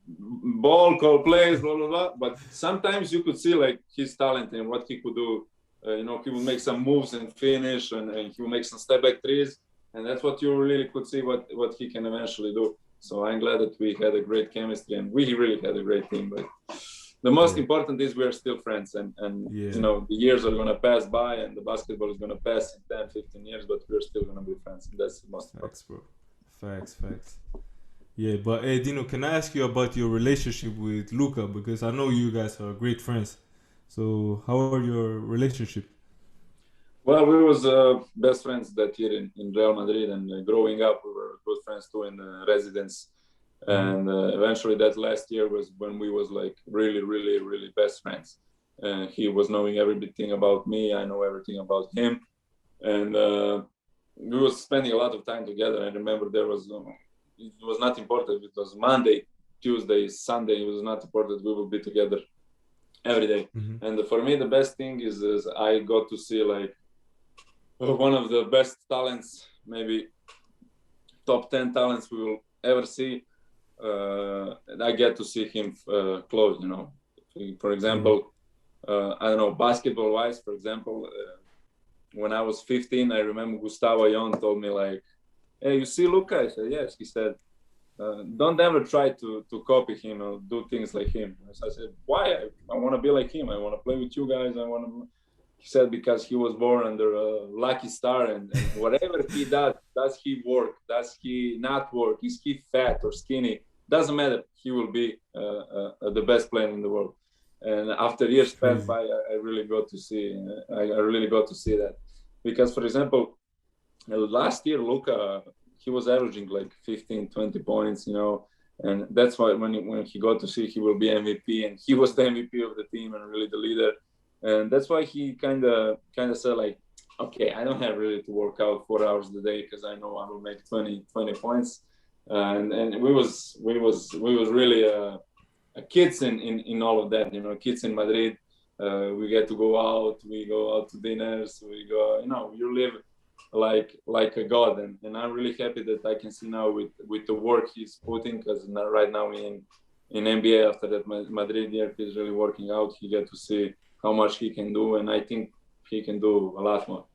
ball, call plays, blah, blah, blah. But sometimes you could see like his talent and what he could do. He will make some moves and finish, and he will make some step back threes. And that's what you really could see what he can eventually do. So I'm glad that we had a great chemistry, and we really had a great team. But the most important is we are still friends, and the years are going to pass by, and the basketball is going to pass in 10, 15 years, but we're still going to be friends. And that's the most important. Facts, bro. Facts. Yeah, but hey, Dino, can I ask you about your relationship with Luka? Because I know you guys are great friends. So how are your relationship? Well, we was best friends that year in Real Madrid, and growing up, we were good friends too in residence. And eventually that last year was when we was like really, really, really best friends. He was knowing everything about me. I know everything about him. And we was spending a lot of time together. I remember it was not important. It was Monday, Tuesday, Sunday. It was not important. We would be together every day. Mm-hmm. And for me, the best thing is I got to see like one of the best talents, maybe top 10 talents we will ever see. I get to see him close. You know, for example, I don't know, basketball wise, for example, when I was 15, I remember Gustavo Yon told me like, "Hey, you see Luka?" I said, "Yes." He said, "Don't ever try to copy him or do things like him." So I said, "Why? I want to be like him. I want to play with you guys. I want to." He said, "Because he was born under a lucky star, and whatever he does he work? Does he not work? Is he fat or skinny? Doesn't matter. He will be the best player in the world." And after years spent by, I really got to see. I really got to see that, because, for example, last year Luka, he was averaging like 15, 20 points, you know, and that's why when he got to see he will be MVP, and he was the MVP of the team and really the leader, and that's why he kind of said like, okay, I don't have really to work out 4 hours a day because I know I will make 20 points, and we was really kids in all of that, you know, kids in Madrid. We get to go out, we go out to dinners, we go, you know, you live like a god, and I'm really happy that I can see now with the work he's putting, because right now in NBA, after that Madrid year, he's really working out. He get to see how much he can do, and I think he can do a lot more.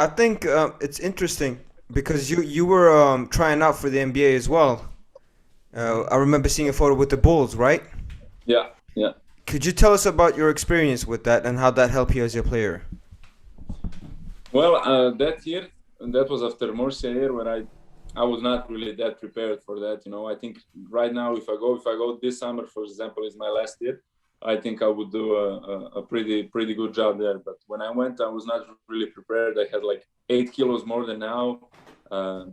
I think it's interesting because you were trying out for the NBA as well. I remember seeing a photo with the Bulls, right? Yeah. Could you tell us about your experience with that and how that helped you as a player? Well, that year, and that was after Murcia year, where I was not really that prepared for that. You know, I think right now, if I go this summer, for example, is my last year, I think I would do a pretty good job there. But when I went, I was not really prepared. I had like 8 kilos more than now.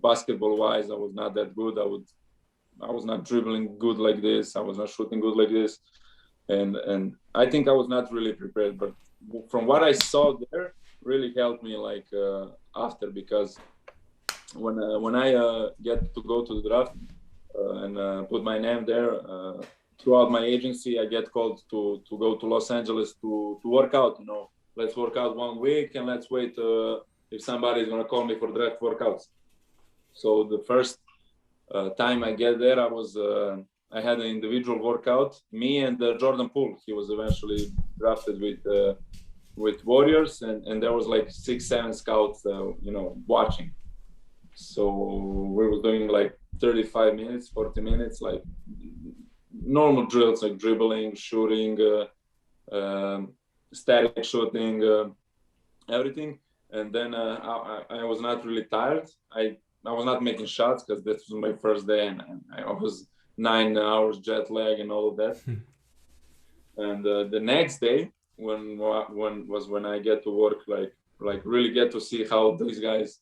Basketball wise, I was not that good. I was not dribbling good like this. I was not shooting good like this. And I think I was not really prepared. But from what I saw there, really helped me like after, because when I get to go to the draft and put my name there, throughout my agency, I get called to go to Los Angeles to work out. You know, let's work out 1 week and let's wait if somebody is gonna call me for draft workouts. So the first time I get there, I had an individual workout, me and Jordan Poole. He was eventually drafted with Warriors, and there was like 6-7 scouts, you know, watching. So we were doing like 35 minutes, 40 minutes, like normal drills, like dribbling, shooting, static shooting, everything. And then I was not really tired. I was not making shots because this was my first day, and I was 9 hours jet lag and all of that. And the next day, when I get to work, like really get to see how these guys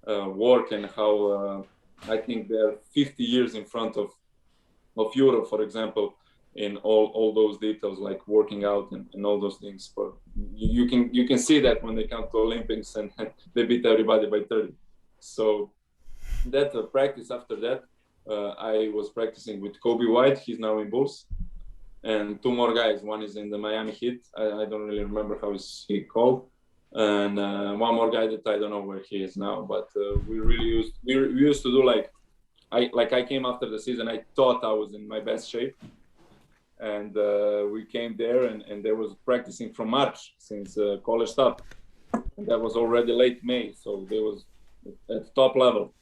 work, and how I think they're 50 years in front of Europe, for example, in all those details, like working out and all those things. But you can see that when they come to Olympics and they beat everybody by 30. So that practice after that, I was practicing with Kobe White. He's now in Bulls. And 2 more guys. One is in the Miami Heat. I don't really remember how is he called. And 1 more guy that I don't know where he is now. But we used to do like I came after the season. I thought I was in my best shape. And we came there, and they was practicing from March since college stopped. And that was already late May. So they was at top level.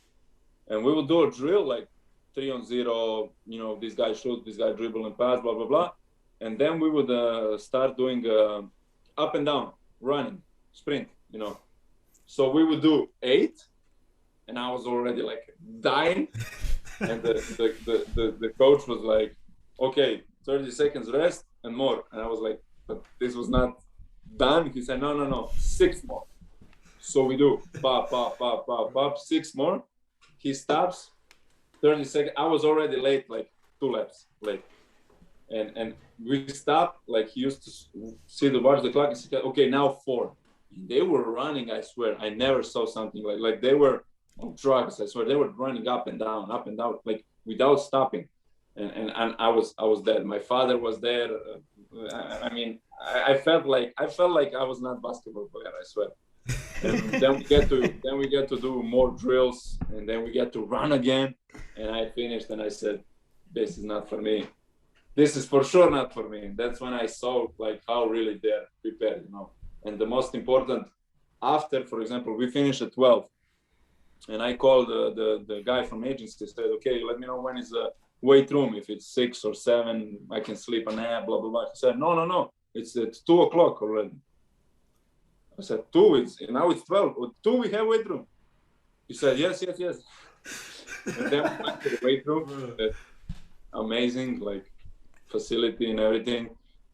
And we would do a drill like 3-on-0, you know, this guy shoot, this guy dribble and pass, blah, blah, blah. And then we would start doing up and down, running, sprint, you know. So we would do 8, and I was already like dying. And the coach was like, okay, 30 seconds rest and more. And I was like, but this was not done. He said, no, 6 more. So we do pop, 6 more. He stops. 30 seconds. I was already late, like 2 laps late. And we stopped, like he used to watch the clock and said, okay, now 4. They were running, I swear. I never saw something like they were on drugs, I swear. They were running up and down, like without stopping. And I was dead. My father was there. I mean, I felt like I was not basketball player, I swear. And then we get to do more drills, and then we get to run again. And I finished, and I said, "This is not for me. This is for sure not for me." And that's when I saw like how really they're prepared, you know. And the most important, after, for example, we finished at 12, and I called the guy from agency, said, "Okay, let me know when is the weight room. If it's 6 or 7, I can sleep a nap, blah blah blah." He said, "No, it's at 2 o'clock already." I said, 2, now it's 12. At 2 we have weight room. He said, yes. And then we went to the weight room. Amazing, like facility and everything.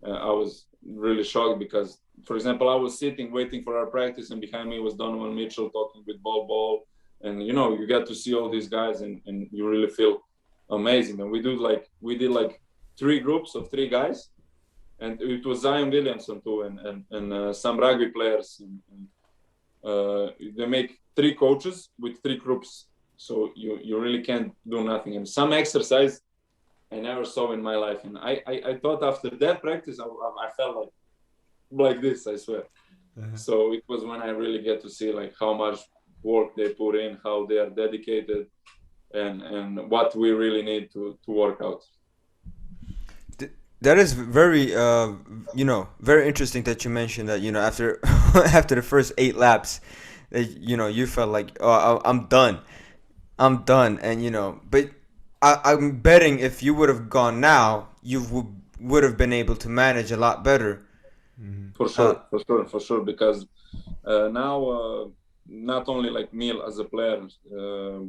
I was really shocked because, for example, I was sitting waiting for our practice, and behind me was Donovan Mitchell talking with Ball. And you know, you get to see all these guys, and you really feel amazing. And we did like 3 groups of 3 guys. And it was Zion Williamson too, and some rugby players. They make 3 coaches with 3 groups, so you really can't do nothing. And some exercise I never saw in my life. And I thought after that practice, I felt like this, I swear. So it was when I really get to see like how much work they put in, how they are dedicated, and what we really need to work out. That is very, very interesting that you mentioned that, after after the first 8 laps, that, you felt like, oh, I'm done, and but I'm betting if you would have gone now, you would have been able to manage a lot better. For sure, because now not only like me as a player,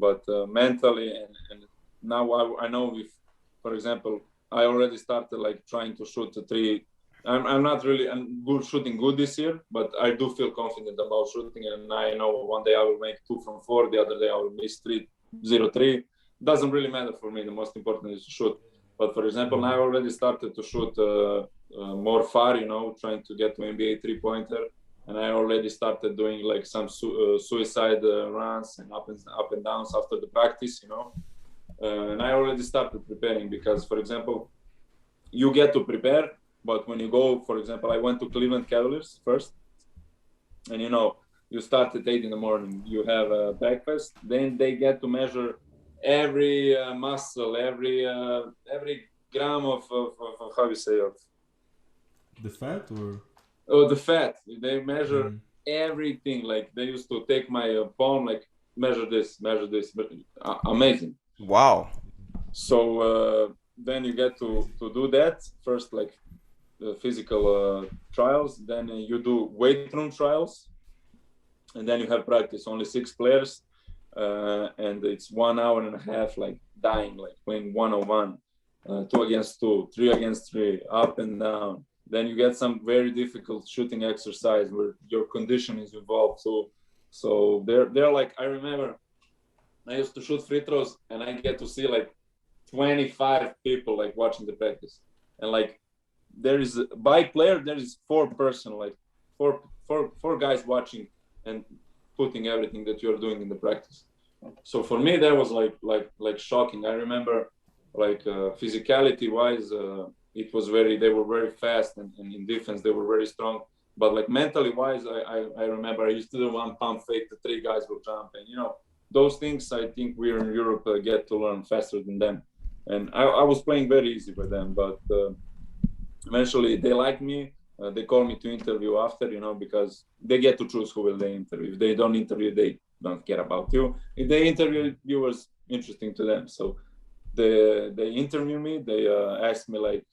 but mentally, and now I know if, for example, I already started like trying to shoot a 3. I'm not really shooting good this year, but I do feel confident about shooting, and I know one day I will make 2 from 4, the other day I will miss 0-3. Doesn't really matter for me. The most important is to shoot. But for example, now I already started to shoot more far, trying to get to NBA 3-pointer, and I already started doing like some suicide runs and up and downs after the practice, and I already started preparing because, for example, you get to prepare, but when you go, for example, I went to Cleveland Cavaliers first, and you start at 8 in the morning, you have a breakfast, then they get to measure every muscle, every gram of how you say of the fat, or the fat. They measure everything. Like they used to take my palm, like measure this, but amazing. Wow. So then you get to do that first, like the physical trials, then you do weight room trials, and then you have practice. Only 6 players, and it's 1 hour and a half, like dying, like playing 1-on-1, 2 against 2, 3 against 3, up and down. Then you get some very difficult shooting exercise where your condition is involved. So they're like, I remember I used to shoot free throws, and I get to see like 25 people like watching the practice, and like there is by player there is 4 person, like four guys watching and putting everything that you're doing in the practice. So for me that was like shocking. I remember like physicality wise, it was they were very fast, and in defense they were very strong. But like mentally wise, I remember I used to do 1 pump fake, the 3 guys will jump, and those things I think we in Europe get to learn faster than them. And I was playing very easy with them, but eventually they like me. They call me to interview after, because they get to choose who will they interview. If they don't interview, they don't care about you. If they interview, you was interesting to them. So they interview me. They asked me, like,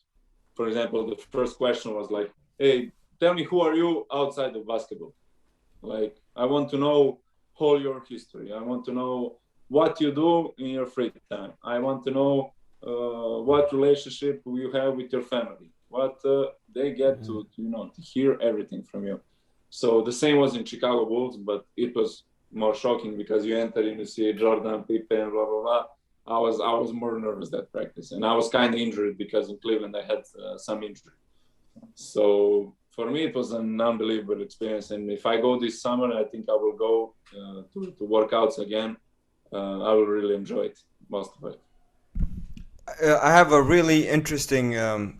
for example, the first question was like, hey, tell me, who are you outside of basketball? Like, I want to know all your history. I want to know what you do in your free time. I want to know what relationship you have with your family. What they get to hear everything from you. So the same was in Chicago Bulls, but it was more shocking because you enter and you see Jordan, Pippen, blah blah blah. I was more nervous that practice, and I was kind of injured because in Cleveland I had some injury. So for me it was an unbelievable experience, and if I go this summer, I think I will go to workouts again. I will really enjoy it, most of it. I have a really interesting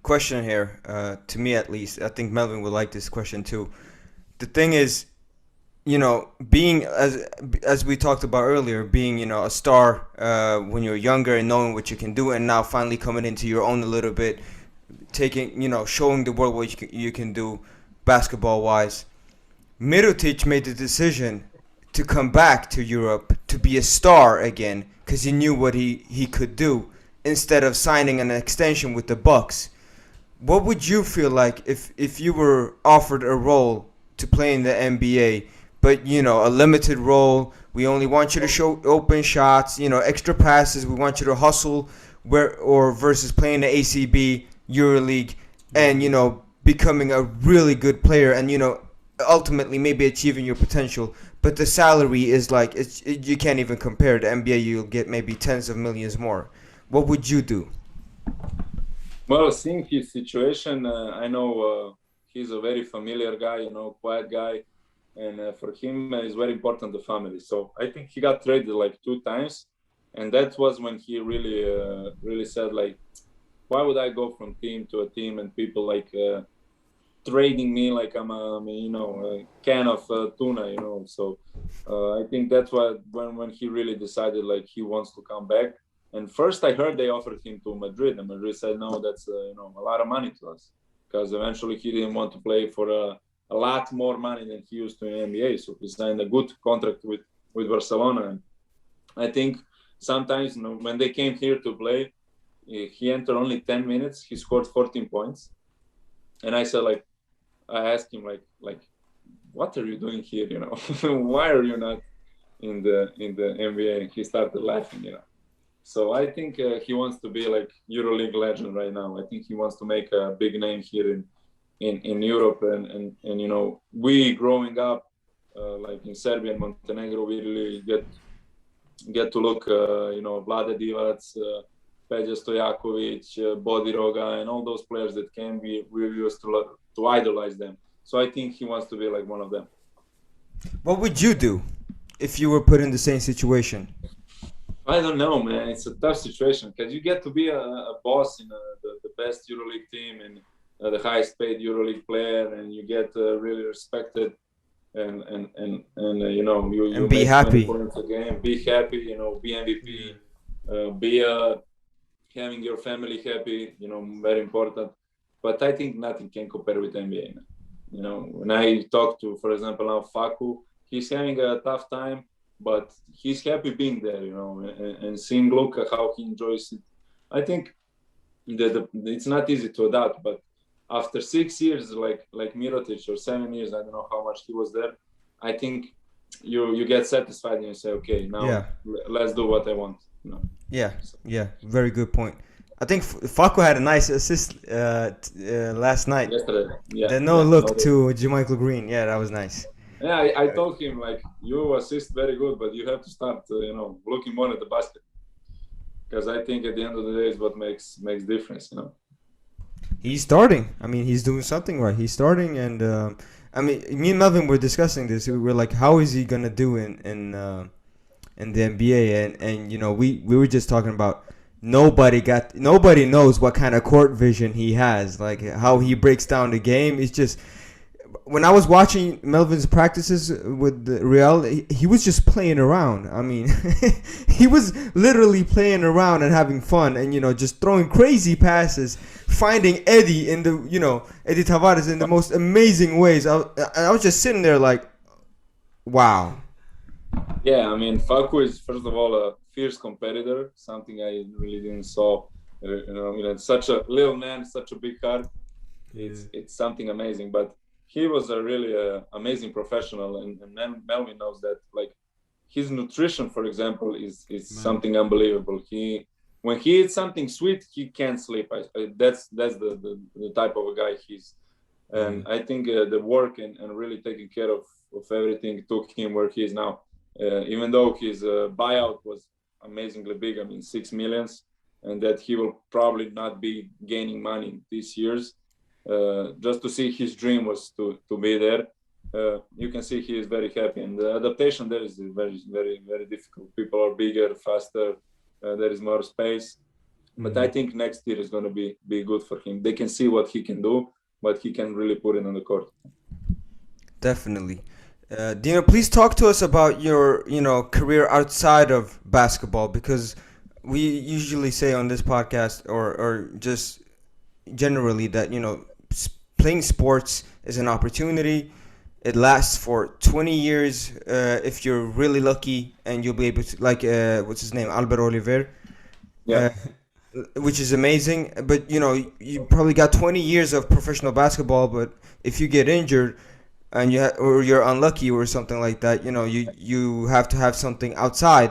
question here, to me at least. I think Melvin would like this question too. The thing is, you know, being as we talked about earlier, being, you know, a star when you're younger and knowing what you can do, and now finally coming into your own a little bit, taking, you know, showing the world what you can do basketball wise. Mirotic made the decision to come back to Europe to be a star again because he knew what he could do instead of signing an extension with the Bucks. What would you feel like if you were offered a role to play in the NBA, but, you know, a limited role? We only want you to show open shots, you know, extra passes. We want you to hustle, or versus playing the ACB, Euroleague, and, you know, becoming a really good player, and, you know, ultimately maybe achieving your potential. But the salary is like you can't even compare. The NBA, you'll get maybe tens of millions more. What would you do? Well, seeing his situation, I know he's a very familiar guy, you know, quiet guy, and for him, it's very important the family. So I think he got traded like 2 times, and that was when he really said like, why would I go from team to a team and people like trading me like I'm a can of tuna, you know. So I think that's why when he really decided like he wants to come back. And first I heard they offered him to Madrid, and Madrid said no, that's a lot of money to us, because eventually he didn't want to play for a lot more money than he used to in NBA. So he signed a good contract with Barcelona. And I think sometimes, you know, when they came here to play, he entered only 10 minutes. He scored 14 points. And I said, like, I asked him, like, what are you doing here? You know, why are you not in the NBA? And he started laughing, you know. So I think he wants to be like EuroLeague legend right now. I think he wants to make a big name here in Europe. And you know, we growing up like in Serbia and Montenegro, we really get to look, you know, Vlade Divac, Peđa Stojakovic, Bodiroga, and all those players that came. We used to idolize them. So I think he wants to be like one of them. What would you do if you were put in the same situation? I don't know, man. It's a tough situation because you get to be a boss in the best EuroLeague team and the highest paid EuroLeague player, and you get really respected, and you know, you be make happy. 20 points a game, be happy, you know, be MVP, be having your family happy, you know, very important. But I think nothing can compare with NBA. You know, when I talk to, for example, now Facu, he's having a tough time, but he's happy being there, you know, and seeing Luka how he enjoys it. I think it's not easy to adapt, but after 6 years, like Mirotic, or 7 years, I don't know how much he was there, I think you get satisfied and you say, okay, now let's do what I want, you know. Yeah, very good point. I think Facu had a nice assist last night. Yesterday, The look to Jermichael Green. Yeah, that was nice. Yeah, I told him, like, you assist very good, but you have to start, you know, looking more at the basket, because I think at the end of the day is what makes difference, you know. He's starting. I mean, he's doing something right. He's starting, and I mean, me and Melvin were discussing this. We were like, how is he gonna do in the NBA? And you know, we were just talking about nobody knows what kind of court vision he has, like how he breaks down the game. It's just, when I was watching Melvin's practices with the Real, he was just playing around. I mean, he was literally playing around and having fun, and, you know, just throwing crazy passes, finding Eddie Tavares in the most amazing ways. I was just sitting there like, wow. Yeah, I mean, Facu is, first of all, a fierce competitor, something I really didn't saw. You know, such a little man, such a big heart. It's something amazing. But he was a really amazing professional, and Melwin knows that. Like, his nutrition, for example, is something unbelievable. When he eats something sweet, he can't sleep. That's the type of a guy he's. And I think the work and really taking care of everything took him where he is now. Even though his buyout was amazingly big, I mean, 6 million, and that he will probably not be gaining money these years. Just to see his dream was to be there. You can see he is very happy, and the adaptation there is very, very, very difficult. People are bigger, faster. There is more space, but I think next year is going to be good for him. They can see what he can do, but he can really put it on the court. Definitely. Dino, please talk to us about your, career outside of basketball, because we usually say on this podcast, or just generally, that playing sports is an opportunity. It lasts for 20 years if you're really lucky, and you'll be able to, like, what's his name, Albert Oliver, uh, Yeah. which is amazing. But you probably got 20 years of professional basketball, but if you get injured and or you're unlucky or something like that, you have to have something outside.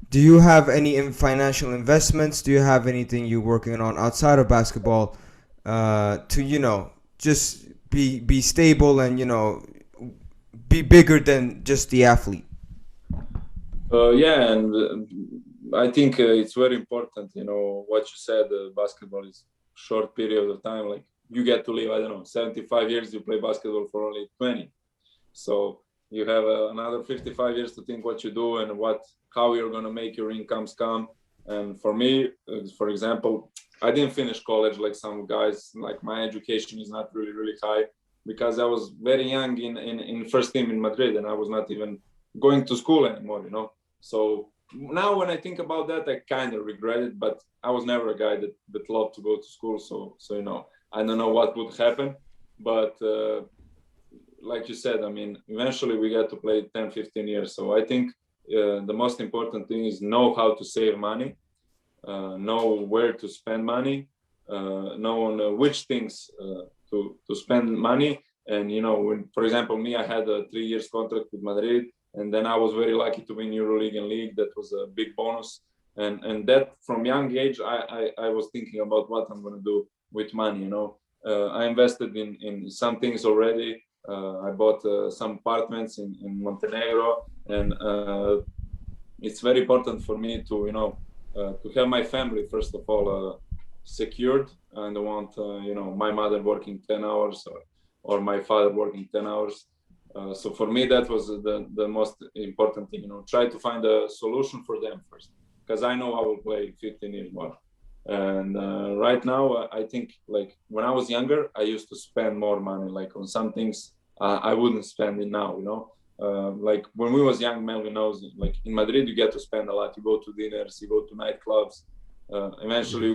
Do you have any financial investments? Do you have anything you're working on outside of basketball to just be stable and be bigger than just the athlete? Yeah, and I think it's very important. What you said. Basketball is short period of time. Like you get to live, I don't know, 75 years. You play basketball for only 20, so you have another 55 years to think what you do and how you're gonna make your incomes come. And for me, for example, I didn't finish college like some guys. Like my education is not really high because I was very young in first team in Madrid, and I was not even going to school anymore. So now when I think about that, I kind of regret it, but I was never a guy that loved to go to school. So I don't know what would happen, but like you said, I mean, eventually we got to play 10, 15 years. So I think the most important thing is know how to save money, know where to spend money, know on which things to spend money. And, when, for example, me, I had a 3 years contract with Madrid, and then I was very lucky to win Euroleague and League. That was a big bonus. And that from young age, I was thinking about what I'm going to do with money. I invested in some things already. I bought some apartments in Montenegro, and it's very important for me to have my family first of all secured. I don't want my mother working 10 hours or my father working 10 hours. So for me that was the most important thing. Try to find a solution for them first, because I know I will play 15 years more. And right now I think, like, when I was younger, I used to spend more money, like on some things I wouldn't spend it now. Like when we was young, Melwin knows, like in Madrid you get to spend a lot. You go to dinners, you go to nightclubs. Eventually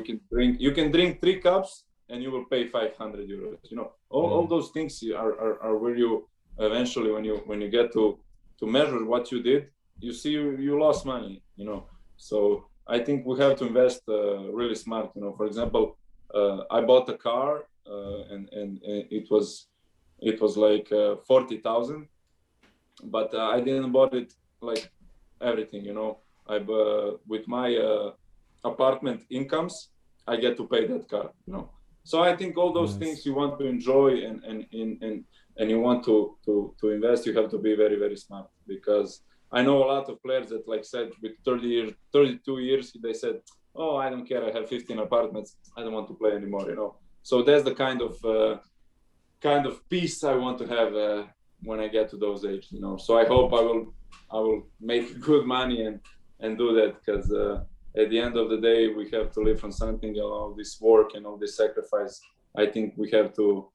you can drink 3 cups and you will pay 500 euros. All those things are where you eventually, when you get to measure what you did, you see you lost money. So I think we have to invest really smart. For example, I bought a car and it was like 40,000, but I didn't bought it like everything. I with my apartment incomes, I get to pay that car. So I think all those things you want to enjoy and you want to invest, you have to be very, very smart. Because I know a lot of players that, like, said with 32 years, they said, "Oh, I don't care. I have 15 apartments. I don't want to play anymore." So that's the kind of peace I want to have when I get to those age. So I hope I will make good money and do that, because at the end of the day, we have to live on something. All this work and all this sacrifice, I think we have to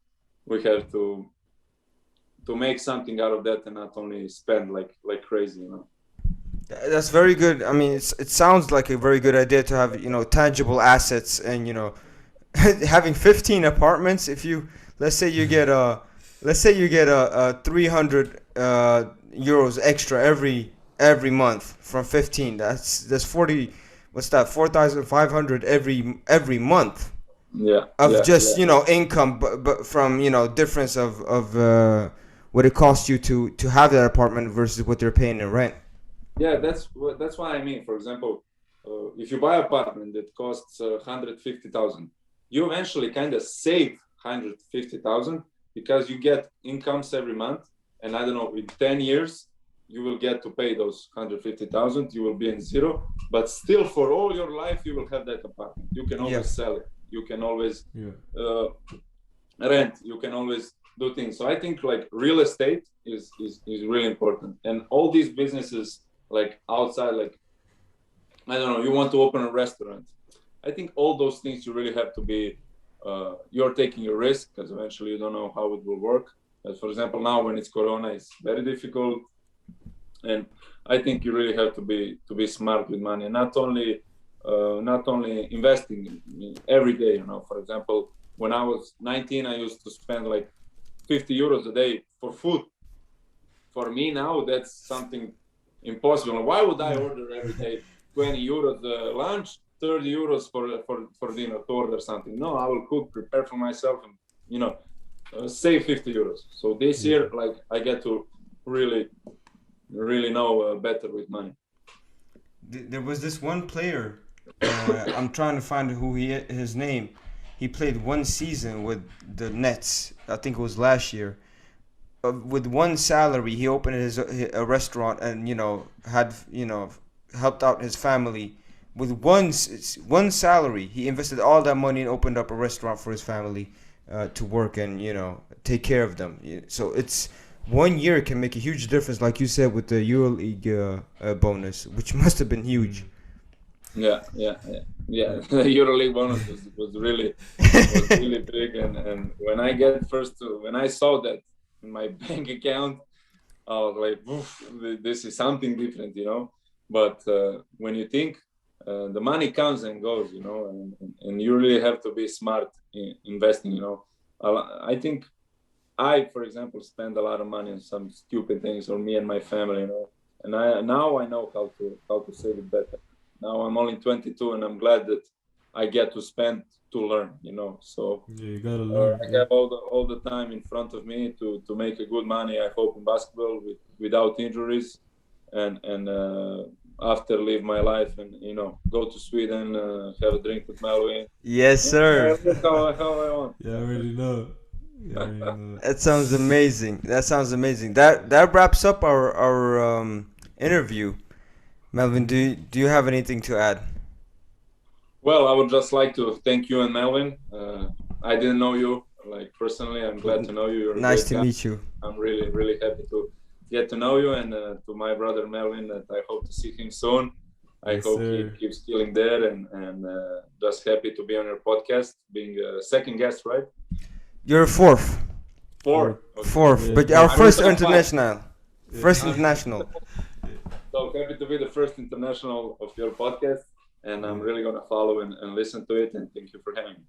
make something out of that and not only spend like crazy. That's very good. I mean, it sounds like a very good idea to have tangible assets, and having 15 apartments. If you let's say you get a 300 euros extra every month from 15. That's 40. What's that? 4,500 every month Yeah. of just income, but from difference of what it costs you to have that apartment versus what they're paying in rent. Yeah, that's what I mean. For example, if you buy an apartment that costs 150,000, you eventually kind of save 150,000 because you get incomes every month, and I don't know, in 10 years you will get to pay those 150,000. You will be in zero, but still for all your life you will have that apartment. You can always sell it. You can always rent. You can always do things. So I think like real estate is really important, and all these businesses like outside, like I don't know, you want to open a restaurant. I think all those things you really have to be. You're taking a risk because eventually you don't know how it will work. As for example, now when it's Corona, it's very difficult, and I think you really have to be smart with money, and not only investing every day. You know, for example, when I was 19, I used to spend like 50 euros a day for food. For me now, that's something impossible. Why would I order every day 20 euros lunch, 30 euros for dinner to order something? No, I will cook, prepare for myself, and save 50 euros. So this year, like, I get to really know better with money. There was this one player. I'm trying to find his name. He played one season with the Nets. I think it was last year. With one salary, he opened a restaurant and had helped out his family. With one salary, he invested all that money and opened up a restaurant for his family to work and take care of them. So it's 1 year can make a huge difference, like you said, with the EuroLeague bonus, which must have been huge. Yeah. The EuroLeague bonus was really big, and when I saw that in my bank account, I was like, this is something different, But when you think the money comes and goes, and you really have to be smart in investing, I think for example, spend a lot of money on some stupid things, or me and my family, and now I know how to save it better. Now I'm only 22, and I'm glad that I get to spend to learn, So yeah, you gotta learn. I have all the time in front of me to make a good money. I hope in basketball without injuries, and after live my life and go to Sweden, have a drink with Melwin. Yes, sir. That's how I want. Yeah, I already know. That sounds amazing. That wraps up our interview. Melvin, do you have anything to add? Well, I would just like to thank you and Melvin. I didn't know you personally. I'm glad to know you. You're nice to meet you. I'm really, really happy to get to know you, and to my brother Melvin, that I hope to see him soon. I hope he keeps killing there, and just happy to be on your podcast, being a second guest, right? You're fourth. Okay. Fourth, Yeah. but our first international. First international. So happy to be the first international of your podcast, and I'm really going to follow and listen to it, and thank you for having me.